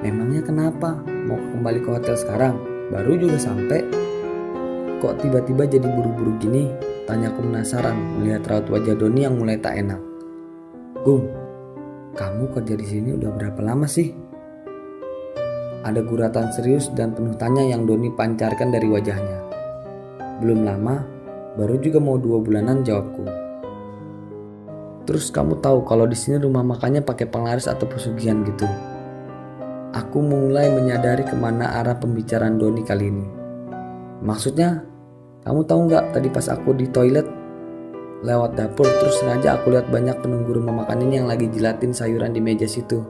memangnya kenapa? Mau kembali ke hotel sekarang? Baru juga sampai. Kok tiba-tiba jadi buru-buru gini? Tanyaku penasaran melihat raut wajah Doni yang mulai tak enak. Gung, kamu kerja di sini udah berapa lama sih? Ada guratan serius dan penuh tanya yang Doni pancarkan dari wajahnya. Belum lama, baru juga mau 2 bulanan, jawabku. Terus kamu tahu kalau di sini rumah makannya pakai penglaris atau pesugihan gitu? Aku mulai menyadari kemana arah pembicaraan Doni kali ini. Maksudnya, kamu tahu nggak tadi pas aku di toilet lewat dapur terus sengaja aku lihat banyak penunggu rumah makan ini yang lagi jilatin sayuran di meja situ.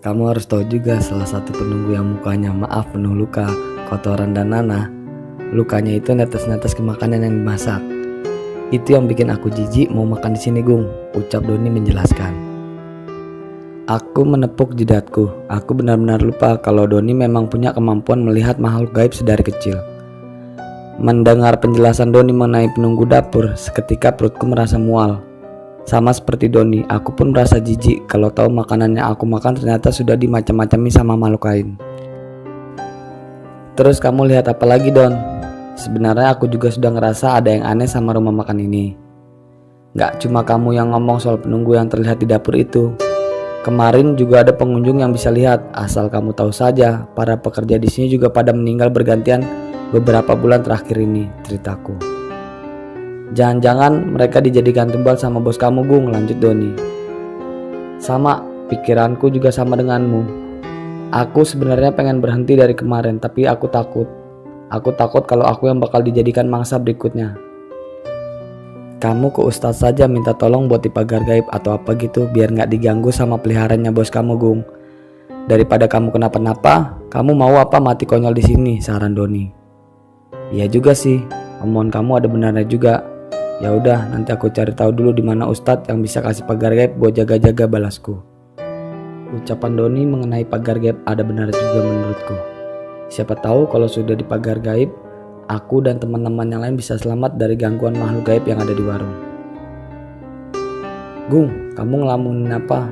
Kamu harus tahu juga salah satu penunggu yang mukanya maaf penuh luka, kotoran dan nanah. Lukanya itu netes-netes ke makanan yang dimasak. Itu yang bikin aku jijik mau makan di sini Gung, ucap Doni menjelaskan. Aku menepuk jidatku. Aku benar-benar lupa kalau Doni memang punya kemampuan melihat makhluk gaib sedari kecil. Mendengar penjelasan Doni mengenai penunggu dapur, seketika perutku merasa mual. Sama seperti Doni, aku pun merasa jijik kalau tahu makanan yang aku makan ternyata sudah dimacam-macami sama makhluk lain. Terus kamu lihat apa lagi Don? Sebenarnya aku juga sudah ngerasa ada yang aneh sama rumah makan ini. Gak cuma kamu yang ngomong soal penunggu yang terlihat di dapur itu. Kemarin juga ada pengunjung yang bisa lihat. Asal kamu tahu saja, para pekerja di sini juga pada meninggal bergantian beberapa bulan terakhir ini, ceritaku. Jangan-jangan mereka dijadikan tumbal sama bos kamu Gung, lanjut Doni. Sama, pikiranku juga sama denganmu. Aku sebenarnya pengen berhenti dari kemarin, tapi aku takut. Aku takut kalau aku yang bakal dijadikan mangsa berikutnya. Kamu ke ustadz saja minta tolong buat di pagar gaib atau apa gitu biar gak diganggu sama peliharaannya bos kamu Gung. Daripada kamu kenapa-napa, kamu mau apa mati konyol di sini, saran Doni. Iya juga sih, omongan kamu ada benarnya juga. Ya udah, nanti aku cari tahu dulu di mana Ustadz yang bisa kasih pagar gaib buat jaga-jaga balasku. Ucapan Doni mengenai pagar gaib ada benar juga menurutku. Siapa tahu kalau sudah di pagar gaib, aku dan teman-teman yang lain bisa selamat dari gangguan makhluk gaib yang ada di warung. Gung, kamu ngelamunin apa?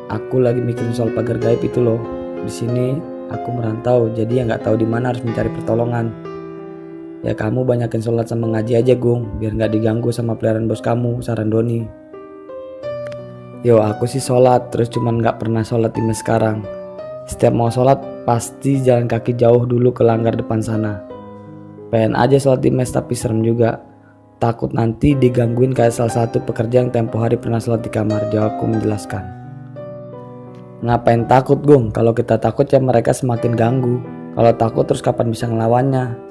Aku lagi mikirin soal pagar gaib itu loh. Di sini aku merantau, jadi ya nggak tahu di mana harus mencari pertolongan. Ya kamu banyakin sholat sama ngaji aja Gung, biar nggak diganggu sama peliharaan bos kamu, saran Doni. Yo aku sih sholat, terus cuman nggak pernah sholat di mes sekarang. Setiap mau sholat pasti jalan kaki jauh dulu ke langgar depan sana. Pengen aja sholat di mes tapi serem juga. Takut nanti digangguin kayak salah satu pekerja yang tempo hari pernah sholat di kamar, jawabku menjelaskan. Ngapain takut Gung? Kalau kita takut ya mereka semakin ganggu. Kalau takut terus kapan bisa ngelawannya?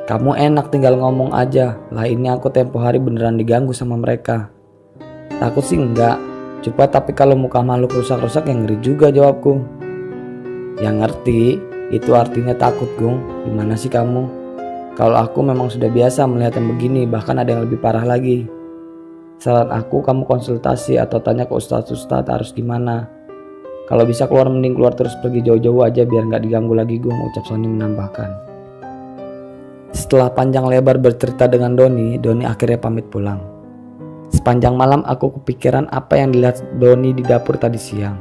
Kamu enak tinggal ngomong aja. Lah ini aku tempo hari beneran diganggu sama mereka. Takut sih enggak. Coba tapi kalau muka makhluk rusak-rusak yang ngeri juga, jawabku. Yang ngerti itu artinya takut Gung. Gimana sih kamu? Kalau aku memang sudah biasa melihat yang begini, bahkan ada yang lebih parah lagi. Saran aku kamu konsultasi atau tanya ke ustadz harus gimana. Kalau bisa keluar mending keluar terus pergi jauh-jauh aja biar nggak diganggu lagi Gung, ucap Sony menambahkan. Setelah panjang lebar bercerita dengan Doni akhirnya pamit pulang. Sepanjang malam aku kepikiran apa yang dilihat Doni di dapur tadi siang.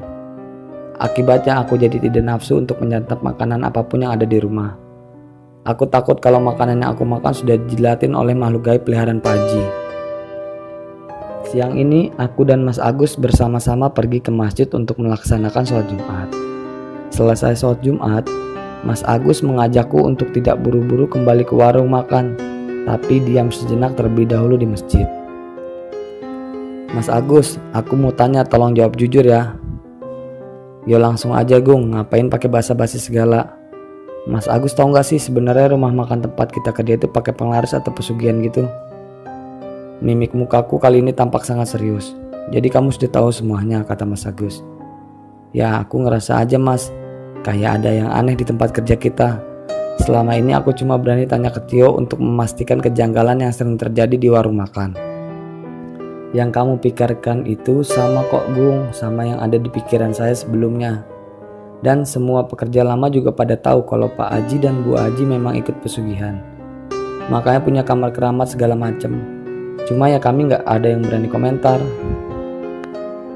Akibatnya aku jadi tidak nafsu untuk menyantap makanan apapun yang ada di rumah. Aku takut kalau makanan yang aku makan sudah dijilatin oleh makhluk gaib peliharaan Pak Haji. Siang ini aku dan Mas Agus bersama-sama pergi ke masjid untuk melaksanakan sholat Jumat. Selesai sholat Jumat, Mas Agus mengajakku untuk tidak buru-buru kembali ke warung makan, tapi diam sejenak terlebih dahulu di masjid. Mas Agus, aku mau tanya, tolong jawab jujur ya. Yo langsung aja Gung, ngapain pakai basa-basi segala? Mas Agus tahu nggak sih sebenarnya rumah makan tempat kita kerja itu pakai penglaris atau pesugihan gitu? Mimik mukaku kali ini tampak sangat serius. Jadi kamu sudah tahu semuanya, kata Mas Agus. Ya aku ngerasa aja Mas, kayak ada yang aneh di tempat kerja kita. Selama ini aku cuma berani tanya ke Tio untuk memastikan kejanggalan yang sering terjadi di warung makan. Yang kamu pikirkan itu sama kok Gung, sama yang ada di pikiran saya sebelumnya. Dan semua pekerja lama juga pada tahu kalau Pak Haji dan Bu Haji memang ikut pesugihan. Makanya punya kamar keramat segala macem. Cuma ya kami nggak ada yang berani komentar.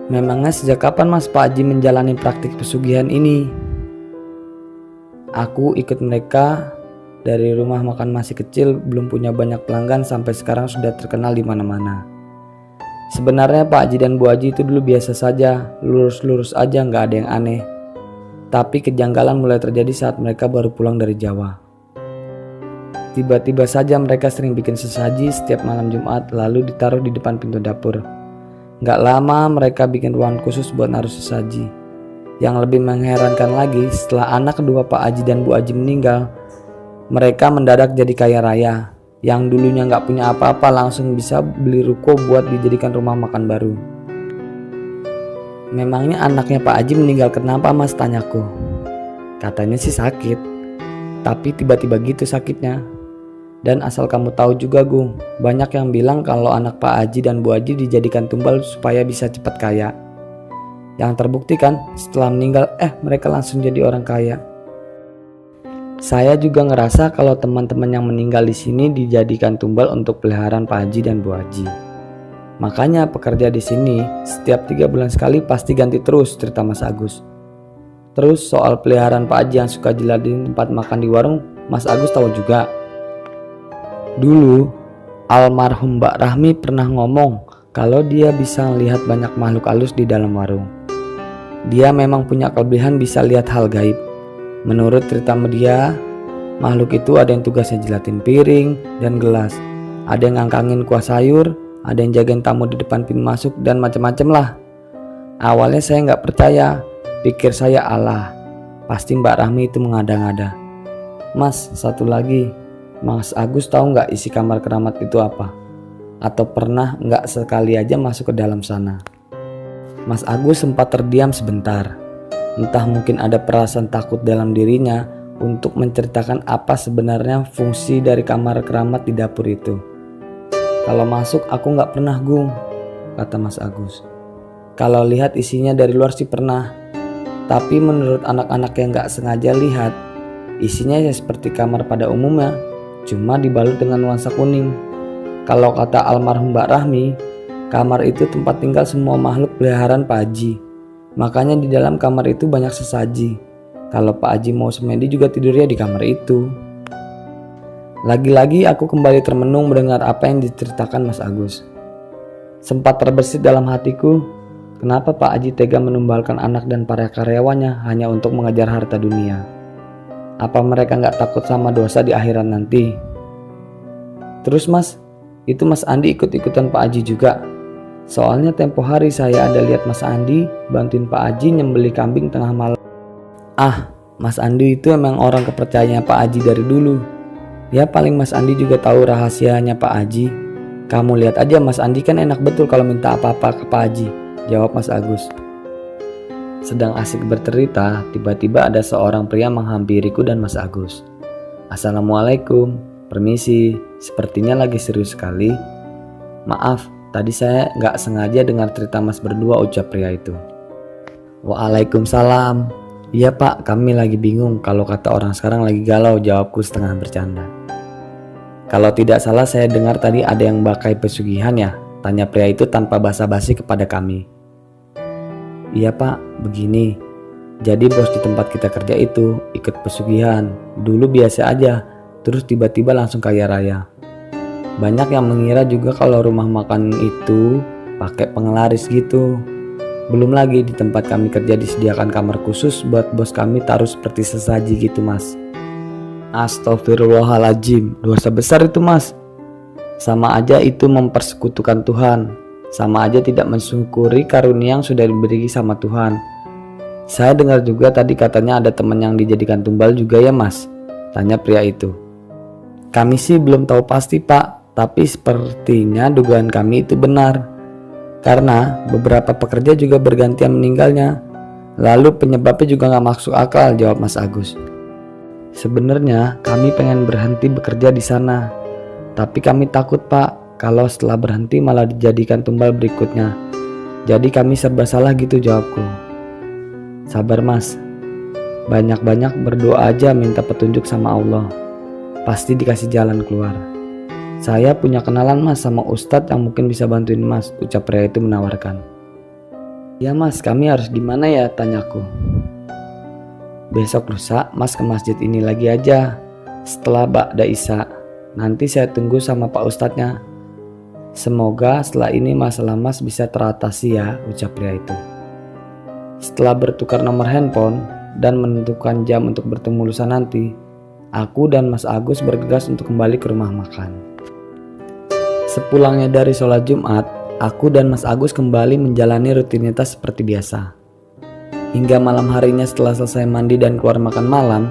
Memangnya sejak kapan Mas Pak Haji menjalani praktik pesugihan ini? Aku ikut mereka dari rumah makan masih kecil, belum punya banyak pelanggan sampai sekarang sudah terkenal di mana-mana. Sebenarnya Pak Haji dan Bu Haji itu dulu biasa saja, lurus-lurus aja, nggak ada yang aneh. Tapi kejanggalan mulai terjadi saat mereka baru pulang dari Jawa. Tiba-tiba saja mereka sering bikin sesaji setiap malam Jumat lalu ditaruh di depan pintu dapur. Gak lama mereka bikin ruangan khusus buat naruh sesaji. Yang lebih mengherankan lagi, setelah anak kedua Pak Haji dan Bu Haji meninggal, mereka mendadak jadi kaya raya. Yang dulunya gak punya apa-apa langsung bisa beli ruko buat dijadikan rumah makan baru. Memangnya anaknya Pak Haji meninggal kenapa Mas, tanyaku. Katanya sih sakit, tapi tiba-tiba gitu sakitnya. Dan asal kamu tahu juga Gung, banyak yang bilang kalau anak Pak Haji dan Bu Haji dijadikan tumbal supaya bisa cepat kaya. Yang terbukti kan setelah meninggal mereka langsung jadi orang kaya. Saya juga ngerasa kalau teman-teman yang meninggal di sini dijadikan tumbal untuk peliharaan Pak Haji dan Bu Haji. Makanya pekerja di sini setiap 3 bulan sekali pasti ganti terus, cerita Mas Agus. Terus soal peliharaan Pak Haji yang suka jilatin tempat makan di warung, Mas Agus tahu juga. Dulu almarhum Mbak Rahmi pernah ngomong kalau dia bisa melihat banyak makhluk halus di dalam warung. Dia memang punya kelebihan bisa lihat hal gaib. Menurut cerita media, makhluk itu ada yang tugasnya jilatin piring dan gelas, ada yang ngangkangin kuah sayur, ada yang jagain tamu di depan pintu masuk dan macam-macam lah. Awalnya saya nggak percaya, pikir saya Allah, pasti Mbak Rahmi itu mengada-ngada. Mas, satu lagi, Mas Agus tahu nggak isi kamar keramat itu apa? Atau pernah nggak sekali aja masuk ke dalam sana? Mas Agus sempat terdiam sebentar. Entah mungkin ada perasaan takut dalam dirinya untuk menceritakan apa sebenarnya fungsi dari kamar keramat di dapur itu. Kalau masuk aku nggak pernah, Gung, kata Mas Agus. Kalau lihat isinya dari luar sih pernah. Tapi menurut anak-anak yang nggak sengaja lihat, isinya ya seperti kamar pada umumnya, cuma dibalut dengan nuansa kuning. Kalau kata almarhum Mbak Rahmi, kamar itu tempat tinggal semua makhluk peliharaan Pak Haji. Makanya di dalam kamar itu banyak sesaji. Kalau Pak Haji mau semedi juga tidurnya di kamar itu. Lagi-lagi aku kembali termenung mendengar apa yang diceritakan Mas Agus. Sempat terbersit dalam hatiku, kenapa Pak Haji tega menumbalkan anak dan para karyawannya hanya untuk mengejar harta dunia? Apa mereka nggak takut sama dosa di akhirat nanti? Terus Mas, itu Mas Andi ikut-ikutan Pak Haji juga. Soalnya tempo hari saya ada lihat Mas Andi bantuin Pak Haji nyembeli kambing tengah malam. Ah, Mas Andi itu emang orang kepercayaannya Pak Haji dari dulu. Ya paling Mas Andi juga tahu rahasianya Pak Haji. Kamu lihat aja Mas Andi kan enak betul kalau minta apa-apa ke Pak Haji, jawab Mas Agus. Sedang asik bercerita, tiba-tiba ada seorang pria menghampiriku dan Mas Agus. Assalamualaikum, permisi, sepertinya lagi serius sekali. Maaf, tadi saya nggak sengaja dengar cerita Mas berdua, ucap pria itu. Waalaikumsalam. Iya Pak, kami lagi bingung, kalau kata orang sekarang lagi galau, jawabku setengah bercanda. Kalau tidak salah saya dengar tadi ada yang bakai pesugihan ya, tanya pria itu tanpa basa-basi kepada kami. Iya Pak, begini. Jadi bos di tempat kita kerja itu ikut pesugihan. Dulu biasa aja, terus tiba-tiba langsung kaya raya. Banyak yang mengira juga kalau rumah makan itu pakai penglaris gitu. Belum lagi di tempat kami kerja disediakan kamar khusus buat bos kami taruh seperti sesaji gitu Mas. Astagfirullahaladzim, dosa besar itu Mas. Sama aja itu mempersekutukan Tuhan. Sama aja tidak mensyukuri karunia yang sudah diberi sama Tuhan. Saya dengar juga tadi katanya ada teman yang dijadikan tumbal juga ya Mas, tanya pria itu. Kami sih belum tahu pasti Pak, tapi sepertinya dugaan kami itu benar. Karena beberapa pekerja juga bergantian meninggalnya. Lalu penyebabnya juga gak masuk akal, jawab Mas Agus. Sebenarnya kami pengen berhenti bekerja di sana. Tapi kami takut Pak, kalau setelah berhenti malah dijadikan tumbal berikutnya. Jadi kami serba salah gitu, jawabku. Sabar Mas, banyak-banyak berdoa aja minta petunjuk sama Allah. Pasti dikasih jalan keluar. Saya punya kenalan Mas sama Ustadz yang mungkin bisa bantuin Mas, ucap pria itu menawarkan. Ya Mas, kami harus gimana ya, tanyaku. Besok lusa Mas ke masjid ini lagi aja, setelah Ba'da Isya. Nanti saya tunggu sama Pak Ustadznya. Semoga setelah ini masalah Mas bisa teratasi ya, ucap pria itu. Setelah bertukar nomor handphone dan menentukan jam untuk bertemu lusa nanti, aku dan Mas Agus bergegas untuk kembali ke rumah makan. Sepulangnya dari sholat Jumat, aku dan Mas Agus kembali menjalani rutinitas seperti biasa. Hingga malam harinya setelah selesai mandi dan keluar makan malam,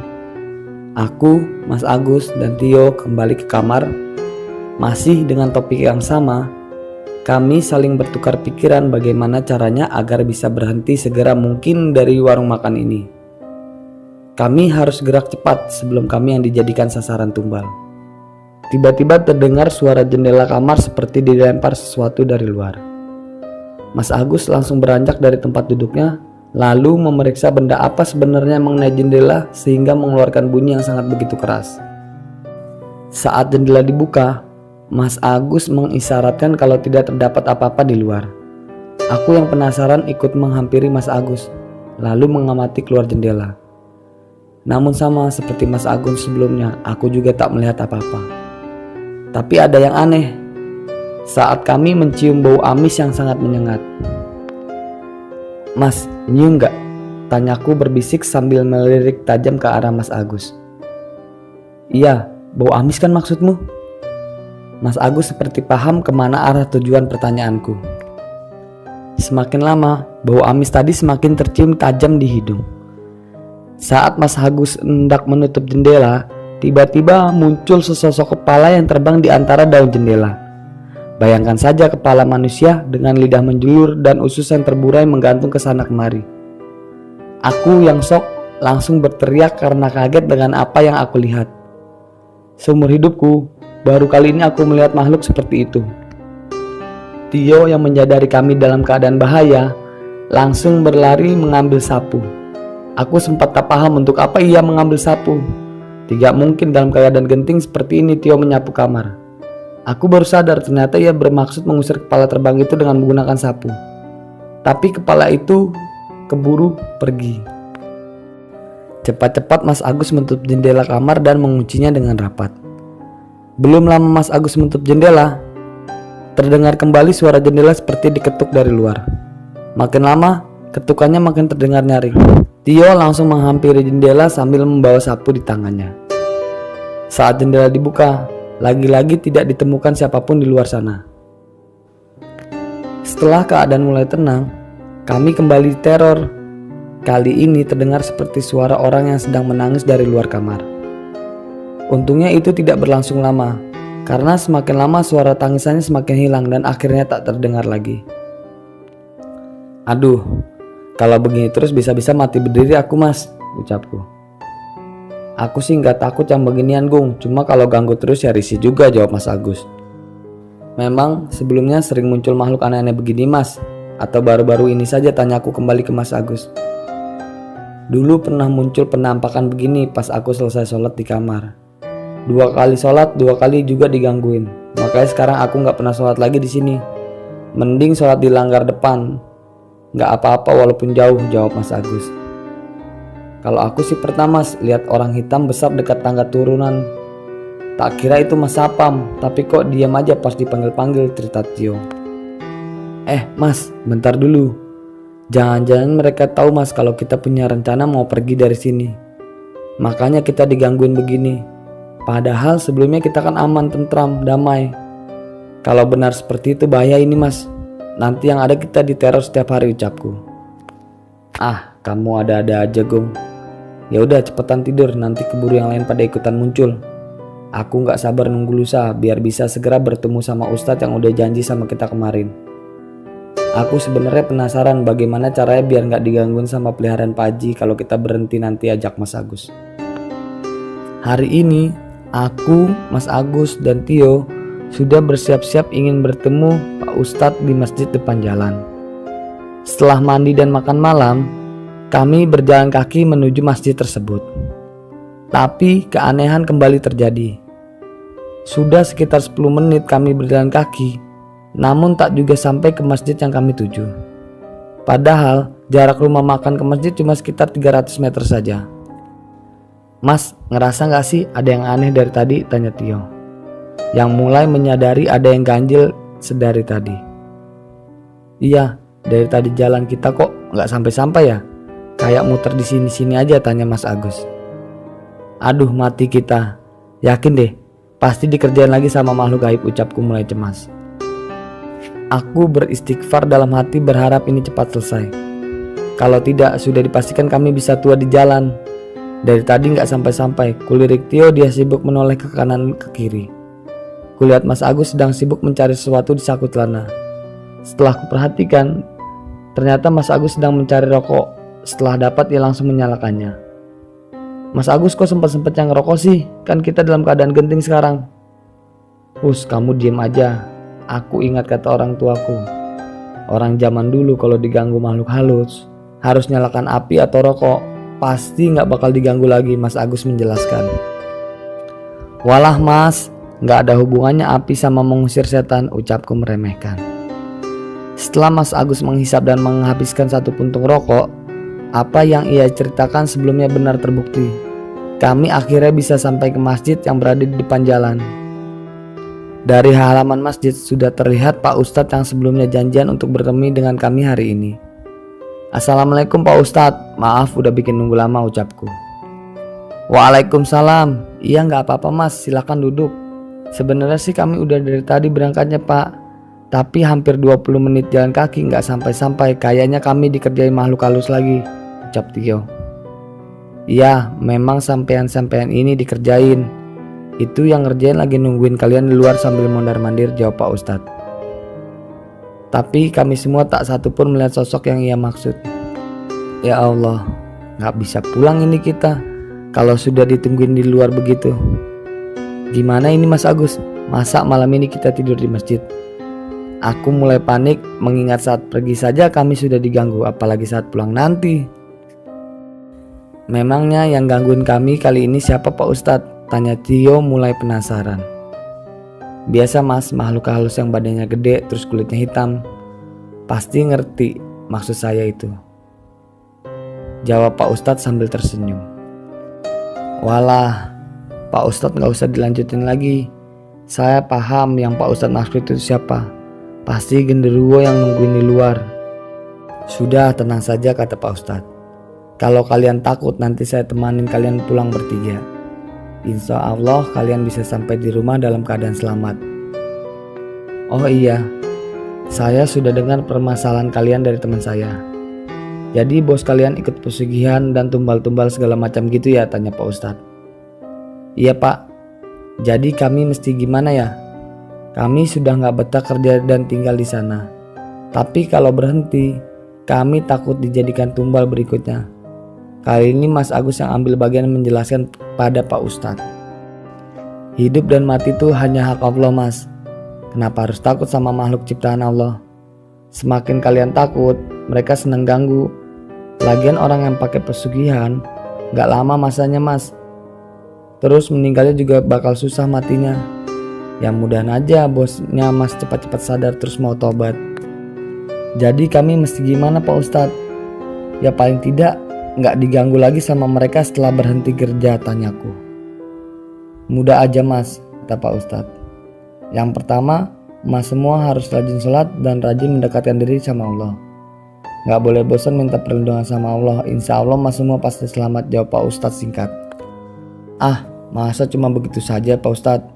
aku, Mas Agus, dan Tio kembali ke kamar. Masih dengan topik yang sama, kami saling bertukar pikiran bagaimana caranya agar bisa berhenti segera mungkin dari warung makan ini. Kami harus gerak cepat sebelum kami yang dijadikan sasaran tumbal. Tiba-tiba terdengar suara jendela kamar seperti dilempar sesuatu dari luar. Mas Agus langsung beranjak dari tempat duduknya, lalu memeriksa benda apa sebenarnya mengenai jendela sehingga mengeluarkan bunyi yang sangat begitu keras. Saat jendela dibuka, Mas Agus mengisyaratkan kalau tidak terdapat apa-apa di luar. Aku yang penasaran ikut menghampiri Mas Agus, lalu mengamati keluar jendela. Namun sama seperti Mas Agus sebelumnya, aku juga tak melihat apa-apa. Tapi ada yang aneh. Saat kami mencium bau amis yang sangat menyengat. Mas, nyium gak? Tanyaku berbisik sambil melirik tajam ke arah Mas Agus. Iya, bau amis kan maksudmu? Mas Agus seperti paham kemana arah tujuan pertanyaanku. Semakin lama, bau amis tadi semakin tercium tajam di hidung. Saat Mas Agus hendak menutup jendela, tiba-tiba muncul sesosok kepala yang terbang di antara daun jendela. Bayangkan saja kepala manusia dengan lidah menjulur dan usus yang terburai menggantung ke sana kemari. Aku yang shock langsung berteriak karena kaget dengan apa yang aku lihat. Seumur hidupku, baru kali ini aku melihat makhluk seperti itu. Tio yang menyadari kami dalam keadaan bahaya, langsung berlari mengambil sapu. Aku sempat tak paham untuk apa ia mengambil sapu. Tidak mungkin dalam keadaan genting seperti ini Tio menyapu kamar. Aku baru sadar ternyata ia bermaksud mengusir kepala terbang itu dengan menggunakan sapu. Tapi kepala itu keburu pergi. Cepat-cepat Mas Agus menutup jendela kamar dan menguncinya dengan rapat. Belum lama Mas Agus menutup jendela, terdengar kembali suara jendela seperti diketuk dari luar. Makin lama, ketukannya makin terdengar nyaring. Tio langsung menghampiri jendela sambil membawa sapu di tangannya. Saat jendela dibuka, lagi-lagi tidak ditemukan siapapun di luar sana. Setelah keadaan mulai tenang, kami kembali diteror. Kali ini terdengar seperti suara orang yang sedang menangis dari luar kamar. Untungnya itu tidak berlangsung lama, karena semakin lama suara tangisannya semakin hilang dan akhirnya tak terdengar lagi. Aduh, kalau begini terus bisa-bisa mati berdiri aku mas, ucapku. Aku sih nggak takut yang beginian Gung, cuma kalau ganggu terus ya risih juga, jawab Mas Agus. Memang sebelumnya sering muncul makhluk aneh-aneh begini mas, atau baru-baru ini saja, tanyaku kembali ke Mas Agus. Dulu pernah muncul penampakan begini pas aku selesai sholat di kamar. 2 kali sholat, 2 kali juga digangguin. Makanya sekarang aku nggak pernah sholat lagi di sini. Mending sholat di langgar depan. Nggak apa-apa walaupun jauh, jawab Mas Agus. Kalau aku sih pertama lihat orang hitam besar dekat tangga turunan. Tak kira itu Mas Sapam, tapi kok diam aja pas dipanggil-panggil, cerita Tio. Mas, bentar dulu. Jangan-jangan mereka tahu mas kalau kita punya rencana mau pergi dari sini. Makanya kita digangguin begini. Padahal sebelumnya kita kan aman, tentram, damai. Kalau benar seperti itu bahaya ini mas. Nanti yang ada kita diteror setiap hari, ucapku. Kamu ada-ada aja Gong. Ya udah cepetan tidur, nanti keburu yang lain pada ikutan muncul. Aku nggak sabar nunggu lusa biar bisa segera bertemu sama Ustadz yang udah janji sama kita kemarin. Aku sebenarnya penasaran bagaimana caranya biar nggak digangguin sama peliharaan Pak Haji kalau kita berhenti nanti, ajak Mas Agus. Hari ini aku, Mas Agus, dan Tio sudah bersiap-siap ingin bertemu Pak Ustadz di masjid depan jalan. Setelah mandi dan makan malam, kami berjalan kaki menuju masjid tersebut. Tapi keanehan kembali terjadi. Sudah sekitar 10 menit kami berjalan kaki, namun tak juga sampai ke masjid yang kami tuju. Padahal jarak rumah makan ke masjid cuma sekitar 300 meter saja. Mas, ngerasa gak sih ada yang aneh dari tadi? Tanya Tio, yang mulai menyadari ada yang ganjil sedari tadi. Iya, dari tadi jalan kita kok gak sampai-sampai ya? Kayak muter di sini-sini aja, tanya Mas Agus. Aduh, mati kita. Yakin deh, pasti dikerjain lagi sama makhluk gaib, ucapku mulai cemas. Aku beristighfar dalam hati berharap ini cepat selesai. Kalau tidak, sudah dipastikan kami bisa tua di jalan. Dari tadi nggak sampai-sampai. Kulirik Tio, dia sibuk menoleh ke kanan ke kiri. Kulihat Mas Agus sedang sibuk mencari sesuatu di saku celana. Setelah kuperhatikan, ternyata Mas Agus sedang mencari rokok. Setelah dapat, ia langsung menyalakannya. Mas Agus kok sempat-sempatnya ngerokok sih? Kan kita dalam keadaan genting sekarang. Kamu diem aja. Aku ingat kata orang tuaku. Orang zaman dulu kalau diganggu makhluk halus harus nyalakan api atau rokok. Pasti gak bakal diganggu lagi, Mas Agus menjelaskan. Walah mas, gak ada hubungannya api sama mengusir setan, ucapku meremehkan. Setelah Mas Agus menghisap dan menghabiskan 1 puntung rokok, apa yang ia ceritakan sebelumnya benar terbukti. Kami akhirnya bisa sampai ke masjid yang berada di depan jalan. Dari halaman masjid sudah terlihat Pak Ustadz yang sebelumnya janjian untuk bertemu dengan kami hari ini. Assalamualaikum Pak Ustadz, maaf udah bikin nunggu lama, ucapku. Waalaikumsalam. Iya gak apa-apa mas, silakan duduk. Sebenarnya sih kami udah dari tadi berangkatnya Pak, tapi hampir 20 menit jalan kaki gak sampai-sampai. Kayaknya kami dikerjain makhluk halus lagi, ucap Tio. Iya, memang sampean-sampean ini dikerjain. Itu yang ngerjain lagi nungguin kalian di luar sambil mondar-mandir, jawab Pak Ustadz. Tapi kami semua tak satu pun melihat sosok yang ia maksud. Ya Allah, Nggak bisa pulang ini kita kalau sudah ditungguin di luar begitu. Gimana ini Mas Agus? Masa malam ini kita tidur di masjid? Aku mulai panik mengingat saat pergi saja kami sudah diganggu, apalagi saat pulang nanti. Memangnya yang gangguin kami kali ini siapa Pak Ustadz? Tanya Tio mulai penasaran. Biasa Mas, makhluk halus yang badannya gede terus kulitnya hitam. Pasti ngerti maksud saya itu, jawab Pak Ustadz sambil tersenyum. Walah, Pak Ustadz gak usah dilanjutin lagi. Saya paham yang Pak Ustadz maksud itu siapa. Pasti genderuwo yang nungguin di luar. Sudah, tenang saja kata Pak Ustadz. Kalau kalian takut nanti saya temanin kalian pulang bertiga. Insya Allah kalian bisa sampai di rumah dalam keadaan selamat. Oh iya, saya sudah dengar permasalahan kalian dari teman saya. Jadi bos kalian ikut pesugihan dan tumbal-tumbal segala macam gitu ya, tanya Pak Ustadz. Iya Pak, jadi kami mesti gimana ya? Kami sudah gak betah kerja dan tinggal di sana. Tapi kalau berhenti, kami takut dijadikan tumbal berikutnya. Kali ini Mas Agus yang ambil bagian menjelaskan pada Pak Ustadz. Hidup dan mati itu hanya hak Allah Mas. Kenapa harus takut sama makhluk ciptaan Allah? Semakin kalian takut, mereka senang ganggu. Lagian orang yang pakai pesugihan gak lama masanya Mas. Terus meninggalnya juga bakal susah matinya. Ya mudahan aja bosnya Mas cepat-cepat sadar terus mau tobat. Jadi kami mesti gimana Pak Ustadz? Ya paling tidak gak diganggu lagi sama mereka setelah berhenti kerja, tanyaku. Mudah aja Mas, kata Pak Ustadz. Yang pertama, Mas semua harus rajin sholat dan rajin mendekatkan diri sama Allah. Gak boleh bosan minta perlindungan sama Allah. Insya Allah Mas semua pasti selamat, jawab Pak Ustadz singkat. Ah, masa cuma begitu saja Pak Ustadz?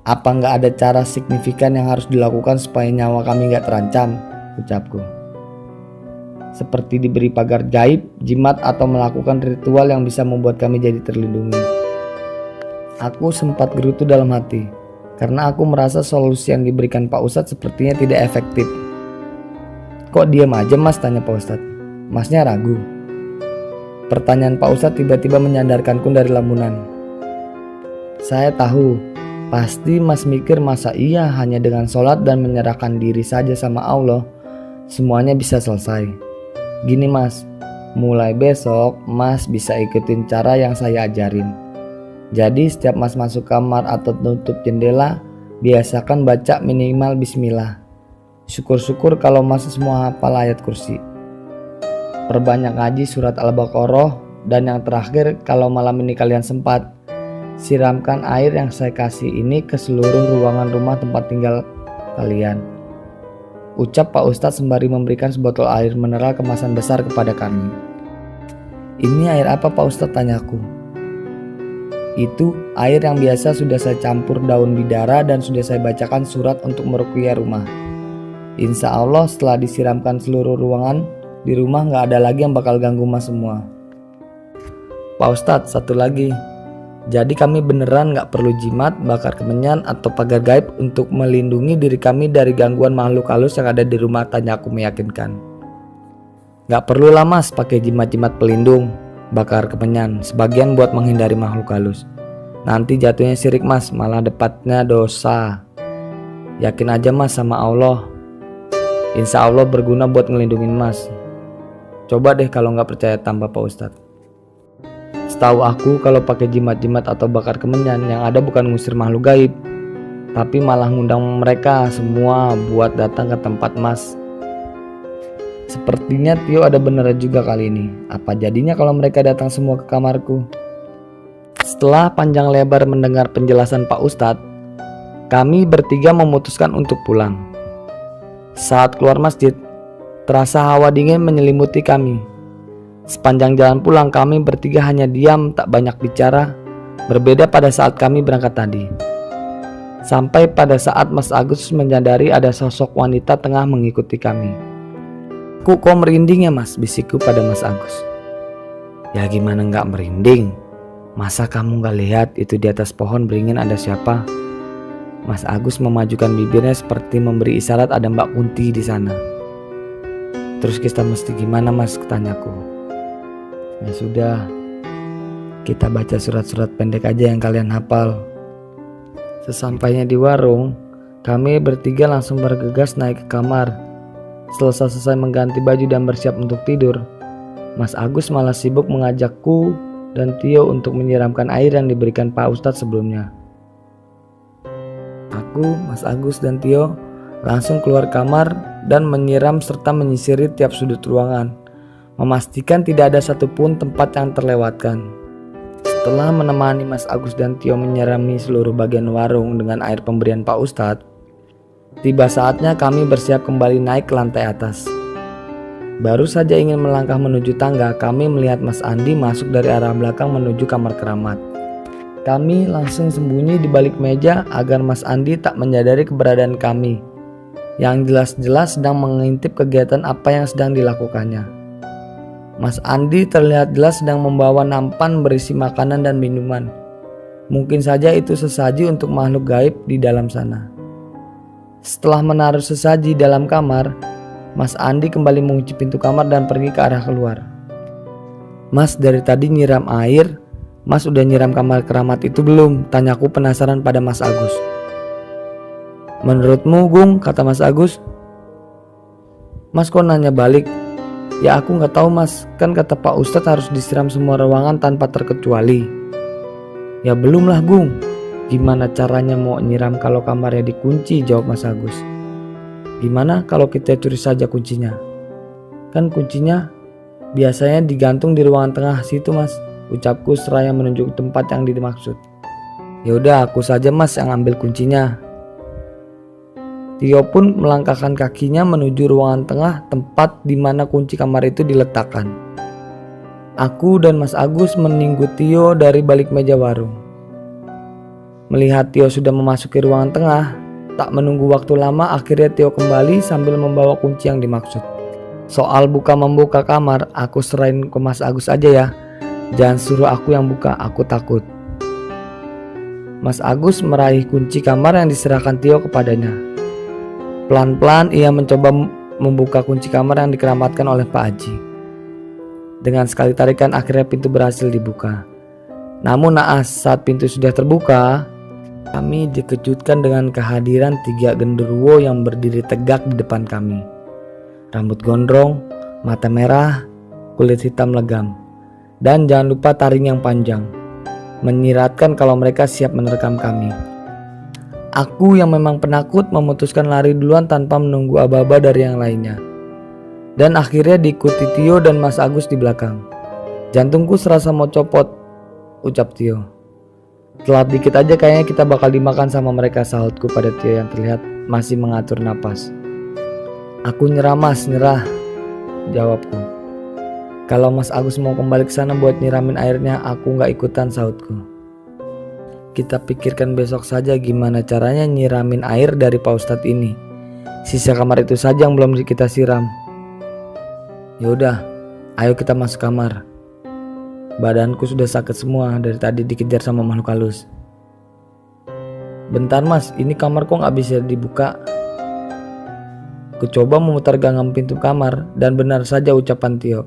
Apa gak ada cara signifikan yang harus dilakukan supaya nyawa kami gak terancam? Ucapku. Seperti diberi pagar gaib, jimat atau melakukan ritual yang bisa membuat kami jadi terlindungi. Aku sempat gerutu dalam hati. Karena aku merasa solusi yang diberikan Pak Ustadz sepertinya tidak efektif. Kok diam aja Mas, tanya Pak Ustadz. Masnya ragu. Pertanyaan Pak Ustadz tiba-tiba menyadarkanku dari lamunan. Saya tahu, pasti Mas mikir masa iya hanya dengan sholat dan menyerahkan diri saja sama Allah semuanya bisa selesai. Gini Mas, mulai besok Mas bisa ikutin cara yang saya ajarin. Jadi setiap Mas masuk kamar atau tutup jendela, biasakan baca minimal bismillah. Syukur-syukur kalau Mas semua hafal ayat kursi. Perbanyak ngaji surat Al-Baqarah. Dan yang terakhir, kalau malam ini kalian sempat, siramkan air yang saya kasih ini ke seluruh ruangan rumah tempat tinggal kalian. Ucap Pak Ustadz sembari memberikan sebotol air mineral kemasan besar kepada kami. Ini air apa Pak Ustadz, tanyaku. Itu air yang biasa sudah saya campur daun bidara dan sudah saya bacakan surat untuk meruqyah rumah. Insya Allah setelah disiramkan seluruh ruangan di rumah gak ada lagi yang bakal ganggu Mas semua. Pak Ustadz, satu lagi. Jadi kami beneran gak perlu jimat, bakar kemenyan atau pagar gaib untuk melindungi diri kami dari gangguan makhluk halus yang ada di rumah, tanya aku meyakinkan. Gak perlulah Mas pakai jimat-jimat pelindung, bakar kemenyan, sebagian buat menghindari makhluk halus. Nanti jatuhnya syirik Mas, malah dapatnya dosa. Yakin aja Mas sama Allah. Insya Allah berguna buat ngelindungin Mas. Coba deh kalau nggak percaya, tambah Pak Ustadz. Setahu aku kalau pakai jimat-jimat atau bakar kemenyan yang ada bukan ngusir makhluk gaib, tapi malah ngundang mereka semua buat datang ke tempat Mas. Sepertinya Tio ada benernya juga kali ini. Apa jadinya kalau mereka datang semua ke kamarku? Setelah panjang lebar mendengar penjelasan Pak Ustadz, kami bertiga memutuskan untuk pulang. Saat keluar masjid, terasa hawa dingin menyelimuti kami. Sepanjang jalan pulang kami bertiga hanya diam, tak banyak bicara. Berbeda pada saat kami berangkat tadi. Sampai pada saat Mas Agus menyadari ada sosok wanita tengah mengikuti kami. Kok merinding ya Mas, bisikku pada Mas Agus. Ya gimana gak merinding? Masa kamu gak lihat itu di atas pohon beringin ada siapa? Mas Agus memajukan bibirnya seperti memberi isyarat ada Mbak Kunti di sana. Terus kita mesti gimana Mas, tanyaku. Ya sudah, kita baca surat-surat pendek aja yang kalian hafal. Sesampainya di warung, kami bertiga langsung bergegas naik ke kamar. Selesai mengganti baju dan bersiap untuk tidur, Mas Agus malah sibuk mengajakku dan Tio untuk menyiramkan air yang diberikan Pak Ustadz sebelumnya. Aku, Mas Agus, dan Tio langsung keluar kamar dan menyiram serta menyisiri tiap sudut ruangan, memastikan tidak ada satupun tempat yang terlewatkan. Setelah menemani Mas Agus dan Tio menyirami seluruh bagian warung dengan air pemberian Pak Ustadz, tiba saatnya kami bersiap kembali naik ke lantai atas. Baru saja ingin melangkah menuju tangga, kami melihat Mas Andi masuk dari arah belakang menuju kamar keramat. Kami langsung sembunyi di balik meja agar Mas Andi tak menyadari keberadaan kami, yang jelas-jelas sedang mengintip kegiatan apa yang sedang dilakukannya. Mas Andi terlihat jelas sedang membawa nampan berisi makanan dan minuman. Mungkin saja itu sesaji untuk makhluk gaib di dalam sana. Setelah menaruh sesaji dalam kamar, Mas Andi kembali mengunci pintu kamar dan pergi ke arah keluar. Mas, dari tadi nyiram air, Mas udah nyiram kamar keramat itu belum? Tanyaku penasaran pada Mas Agus. Menurutmu, Gung, kata Mas Agus. Mas kok nanya balik? Ya aku nggak tahu Mas, kan kata Pak Ustadz harus disiram semua ruangan tanpa terkecuali. Ya belum lah Gung, gimana caranya mau nyiram kalau kamarnya dikunci, jawab Mas Agus. Gimana kalau kita curi saja kuncinya? Kan kuncinya biasanya digantung di ruangan tengah situ Mas, ucapku seraya menunjuk tempat yang dimaksud. Ya udah aku saja Mas yang ambil kuncinya. Tio pun melangkahkan kakinya menuju ruangan tengah tempat di mana kunci kamar itu diletakkan. Aku dan Mas Agus menunggu Tio dari balik meja warung. Melihat Tio sudah memasuki ruangan tengah, tak menunggu waktu lama akhirnya Tio kembali sambil membawa kunci yang dimaksud. Soal buka-membuka kamar, aku serahin ke Mas Agus aja ya. Jangan suruh aku yang buka, aku takut. Mas Agus meraih kunci kamar yang diserahkan Tio kepadanya. Pelan-pelan ia mencoba membuka kunci kamar yang dikeramatkan oleh Pak Haji. Dengan sekali tarikan akhirnya pintu berhasil dibuka. Namun naas saat pintu sudah terbuka, kami dikejutkan dengan kehadiran 3 genderuwo yang berdiri tegak di depan kami. Rambut gondrong, mata merah, kulit hitam legam, dan jangan lupa taring yang panjang, menyiratkan kalau mereka siap menerkam kami. Aku yang memang penakut memutuskan lari duluan tanpa menunggu aba-aba dari yang lainnya. Dan akhirnya diikuti Tio dan Mas Agus di belakang. Jantungku serasa mau copot, ucap Tio. Telat dikit aja kayaknya kita bakal dimakan sama mereka, sahutku pada Tio yang terlihat masih mengatur napas. Aku nyerah Mas, nyerah, jawabku. Kalau Mas Agus mau kembali ke sana buat nyiramin airnya, aku gak ikutan, sahutku. Kita pikirkan besok saja gimana caranya nyiramin air dari Pak Ustadz ini. Sisa kamar itu saja yang belum kita siram. Yaudah, ayo kita masuk kamar. Badanku sudah sakit semua dari tadi dikejar sama makhluk halus. Bentar Mas, ini kamar kok gak bisa dibuka? Ku coba memutar genggam pintu kamar dan benar saja ucapan Tio.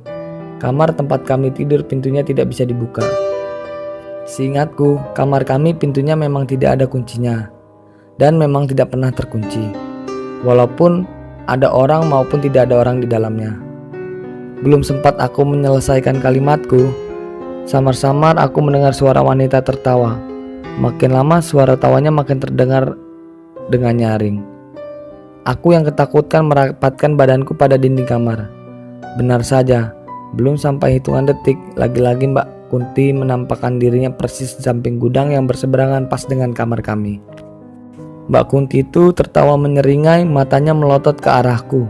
Kamar tempat kami tidur pintunya tidak bisa dibuka. Seingatku, kamar kami pintunya memang tidak ada kuncinya dan memang tidak pernah terkunci, walaupun ada orang maupun tidak ada orang di dalamnya. Belum sempat aku menyelesaikan kalimatku, samar-samar aku mendengar suara wanita tertawa. Makin lama suara tawanya makin terdengar dengan nyaring. Aku yang ketakutan merapatkan badanku pada dinding kamar. Benar saja, belum sampai hitungan detik, lagi-lagi Mbak Kunti menampakkan dirinya persis di samping gudang yang berseberangan pas dengan kamar kami. Mbak Kunti itu tertawa menyeringai, matanya melotot ke arahku.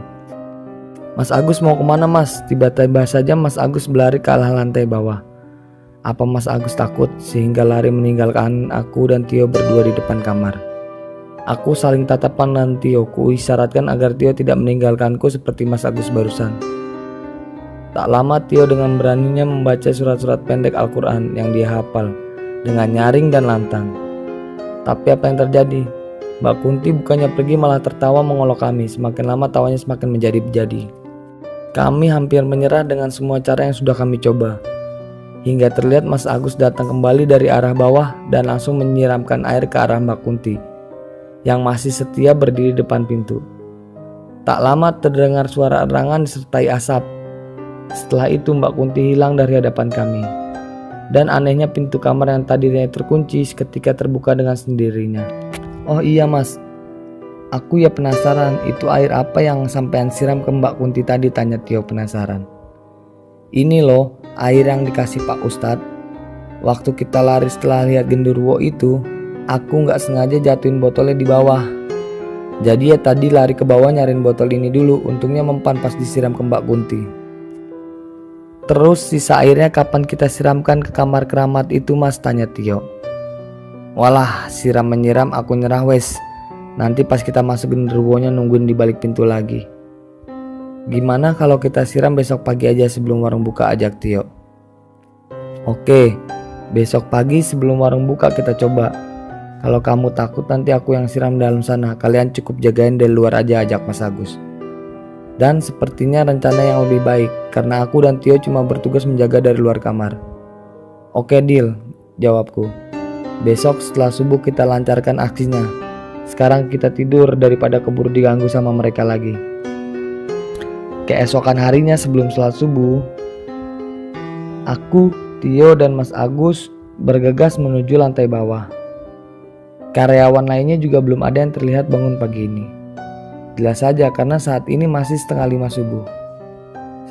Mas Agus mau kemana Mas? Tiba-tiba saja Mas Agus berlari ke arah lantai bawah. Apa Mas Agus takut sehingga lari meninggalkan aku dan Tio berdua di depan kamar? Aku saling tatapan dengan Tio, ku isyaratkan agar Tio tidak meninggalkanku seperti Mas Agus barusan. Tak lama Tio dengan beraninya membaca surat-surat pendek Al-Quran yang dia hafal dengan nyaring dan lantang. Tapi apa yang terjadi? Mbak Kunti bukannya pergi malah tertawa mengolok kami. Semakin lama tawanya semakin menjadi-jadi. Kami hampir menyerah dengan semua cara yang sudah kami coba. hingga terlihat Mas Agus datang kembali dari arah bawah dan langsung menyiramkan air ke arah Mbak Kunti yang masih setia berdiri depan pintu. Tak lama terdengar suara erangan disertai asap. Setelah itu Mbak Kunti hilang dari hadapan kami. Dan anehnya pintu kamar yang tadinya terkunci seketika terbuka dengan sendirinya. Oh iya Mas, aku ya penasaran, itu air apa yang sampean siram ke Mbak Kunti tadi, tanya Tio penasaran. Ini loh air yang dikasih Pak Ustadz. Waktu kita lari setelah lihat genderuwo itu, aku nggak sengaja jatuhin botolnya di bawah. Jadi ya tadi lari ke bawah nyariin botol ini dulu, untungnya mempan pas disiram ke Mbak Kunti. Terus sisa airnya kapan kita siramkan ke kamar keramat itu Mas, tanya Tio. Walah, siram menyiram aku nyerah wes. Nanti pas kita masuk genderuwonya nungguin di balik pintu lagi. Gimana kalau kita siram besok pagi aja sebelum warung buka, ajak Tio. Oke, besok pagi sebelum warung buka kita coba. Kalau kamu takut nanti aku yang siram dalam sana, kalian cukup jagain dari luar aja, ajak Mas Agus. Dan sepertinya rencana yang lebih baik, karena aku dan Tio cuma bertugas menjaga dari luar kamar. Oke deal, jawabku. Besok setelah subuh kita lancarkan aksinya. Sekarang kita tidur daripada keburu diganggu sama mereka lagi. Keesokan harinya sebelum sholat subuh, aku, Tio, dan Mas Agus bergegas menuju lantai bawah. Karyawan lainnya juga belum ada yang terlihat bangun pagi ini. Jelas saja karena saat ini masih setengah 5 subuh.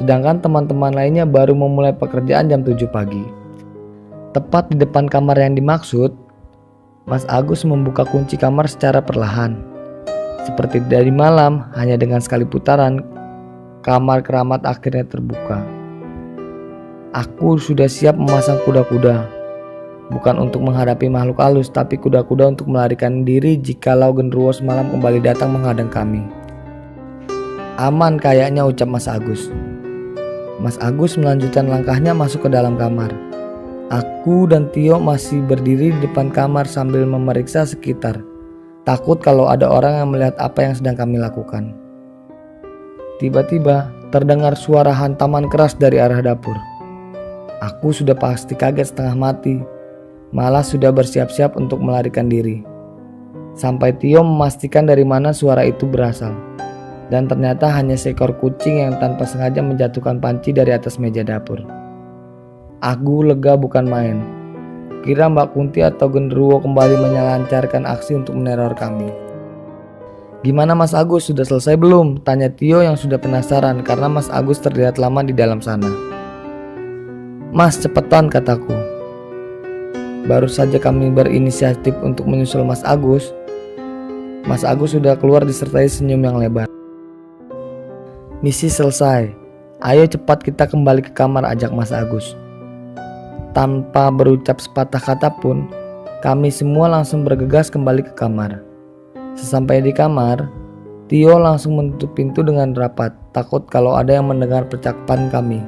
Sedangkan teman-teman lainnya baru memulai pekerjaan jam 7 pagi. Tepat di depan kamar yang dimaksud, Mas Agus membuka kunci kamar secara perlahan. Seperti dari malam, hanya dengan sekali putaran, kamar keramat akhirnya terbuka. Aku sudah siap memasang kuda-kuda. Bukan untuk menghadapi makhluk halus, tapi kuda-kuda untuk melarikan diri jikalau genderuwo semalam kembali datang menghadang kami. Aman kayaknya, ucap Mas Agus. Mas Agus melanjutkan langkahnya masuk ke dalam kamar. Aku dan Tio masih berdiri di depan kamar sambil memeriksa sekitar. Takut kalau ada orang yang melihat apa yang sedang kami lakukan. Tiba-tiba terdengar suara hantaman keras dari arah dapur. Aku sudah pasti kaget setengah mati. Malah sudah bersiap-siap untuk melarikan diri. Sampai Tio memastikan dari mana suara itu berasal. Dan ternyata hanya seekor kucing yang tanpa sengaja menjatuhkan panci dari atas meja dapur. Aku lega bukan main. Kira Mbak Kunti atau genderuwo kembali menyelancarkan aksi untuk meneror kami. Gimana Mas Agus, sudah selesai belum? Tanya Tio yang sudah penasaran karena Mas Agus terlihat lama di dalam sana. Mas cepetan, kataku. Baru saja kami berinisiatif untuk menyusul Mas Agus sudah keluar disertai senyum yang lebar. Misi selesai. Ayo cepat kita kembali ke kamar, ajak Mas Agus. Tanpa berucap sepatah kata pun, kami semua langsung bergegas kembali ke kamar. Sesampai di kamar, Tio langsung menutup pintu dengan rapat, takut kalau ada yang mendengar percakapan kami.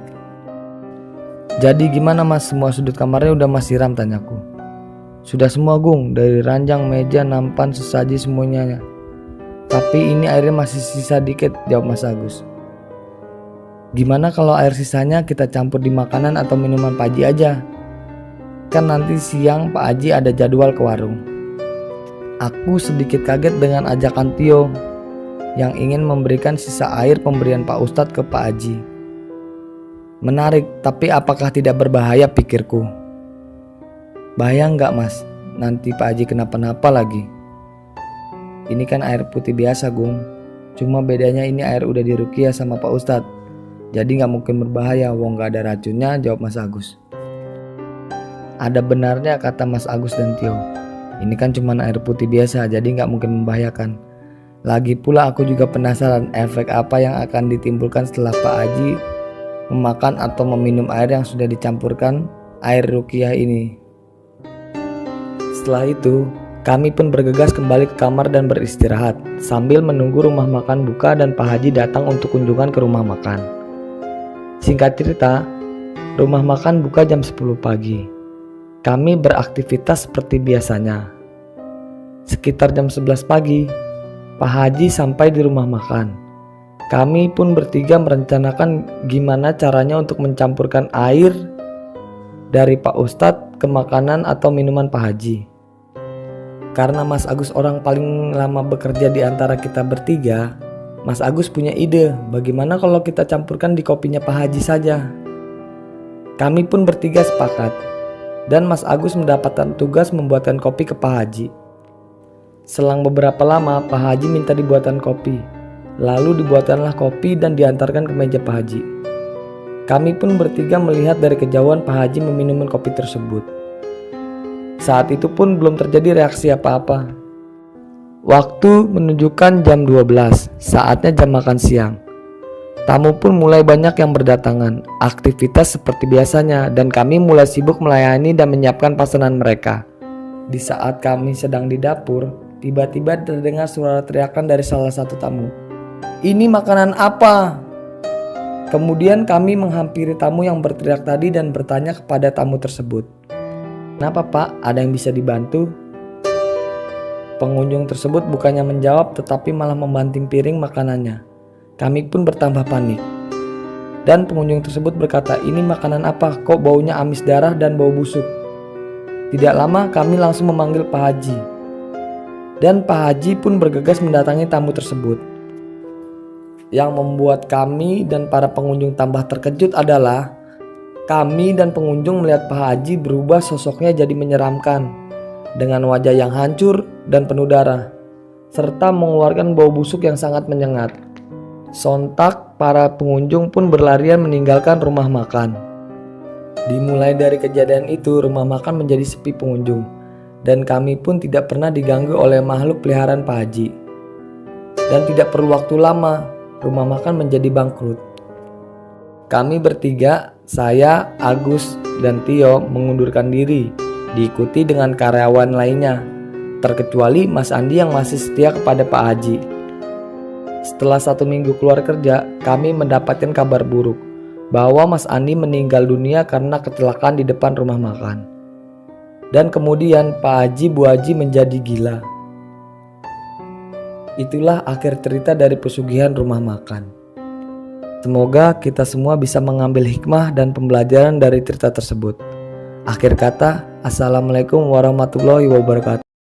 Jadi gimana Mas, semua sudut kamarnya udah Mas siram, tanyaku. Sudah semua Gung, dari ranjang, meja, nampan, sesaji semuanya. Tapi ini airnya masih sisa dikit, jawab Mas Agus. Gimana kalau air sisanya kita campur di makanan atau minuman Pak Haji aja? Kan nanti siang Pak Haji ada jadwal ke warung. Aku sedikit kaget dengan ajakan Tio yang ingin memberikan sisa air pemberian Pak Ustadz ke Pak Haji. Menarik, tapi apakah tidak berbahaya, pikirku. Bahaya enggak Mas? Nanti Pak Haji kenapa-napa lagi. Ini kan air putih biasa Gung. Cuma bedanya ini air udah diruqyah sama Pak Ustadz. Jadi gak mungkin berbahaya, wong gak ada racunnya, jawab Mas Agus. Ada benarnya kata Mas Agus dan Tio. Ini kan cuma air putih biasa, jadi gak mungkin membahayakan. Lagi pula aku juga penasaran efek apa yang akan ditimbulkan setelah Pak Haji memakan atau meminum air yang sudah dicampurkan air ruqyah ini. Setelah itu, kami pun bergegas kembali ke kamar dan beristirahat sambil menunggu rumah makan buka dan Pak Haji datang untuk kunjungan ke rumah makan. Singkat cerita, rumah makan buka jam 10 pagi. Kami beraktivitas seperti biasanya. Sekitar jam 11 pagi, Pak Haji sampai di rumah makan. Kami pun bertiga merencanakan gimana caranya untuk mencampurkan air dari Pak Ustadz ke makanan atau minuman Pak Haji. Karena Mas Agus orang paling lama bekerja di antara kita bertiga, Mas Agus punya ide bagaimana kalau kita campurkan di kopinya Pak Haji saja. Kami pun bertiga sepakat dan Mas Agus mendapatkan tugas membuatkan kopi ke Pak Haji. Selang beberapa lama Pak Haji minta dibuatkan kopi. Lalu dibuatkanlah kopi dan diantarkan ke meja Pak Haji. Kami pun bertiga melihat dari kejauhan Pak Haji meminum kopi tersebut. Saat itu pun belum terjadi reaksi apa-apa. Waktu menunjukkan jam 12, saatnya jam makan siang. Tamu pun mulai banyak yang berdatangan, aktivitas seperti biasanya, dan kami mulai sibuk melayani dan menyiapkan pesanan mereka. Di saat kami sedang di dapur, tiba-tiba terdengar suara teriakan dari salah satu tamu. "Ini makanan apa?" Kemudian kami menghampiri tamu yang berteriak tadi dan bertanya kepada tamu tersebut, "Kenapa Pak? Ada yang bisa dibantu?" Pengunjung tersebut bukannya menjawab tetapi malah membanting piring makanannya. Kami pun bertambah panik. Dan pengunjung tersebut berkata, "Ini makanan apa? Kok baunya amis darah dan bau busuk?" Tidak lama kami langsung memanggil Pak Haji. Dan Pak Haji pun bergegas mendatangi tamu tersebut. Yang membuat kami dan para pengunjung tambah terkejut adalah kami dan pengunjung melihat Pak Haji berubah sosoknya jadi menyeramkan dengan wajah yang hancur dan penuh darah serta mengeluarkan bau busuk yang sangat menyengat. Sontak para pengunjung pun berlarian meninggalkan rumah makan. Dimulai dari kejadian itu, rumah makan menjadi sepi pengunjung dan kami pun tidak pernah diganggu oleh makhluk peliharaan Pak Haji. Dan tidak perlu waktu lama, rumah makan menjadi bangkrut. Kami bertiga, saya, Agus, dan Tio mengundurkan diri, diikuti dengan karyawan lainnya, terkecuali Mas Andi yang masih setia kepada Pak Haji. Setelah 1 minggu keluar kerja, kami mendapatkan kabar buruk bahwa Mas Andi meninggal dunia karena kecelakaan di depan rumah makan. Dan kemudian Pak Haji Bu Haji menjadi gila. Itulah akhir cerita dari pesugihan rumah makan. Semoga kita semua bisa mengambil hikmah dan pembelajaran dari cerita tersebut. Akhir kata, Assalamualaikum warahmatullahi wabarakatuh.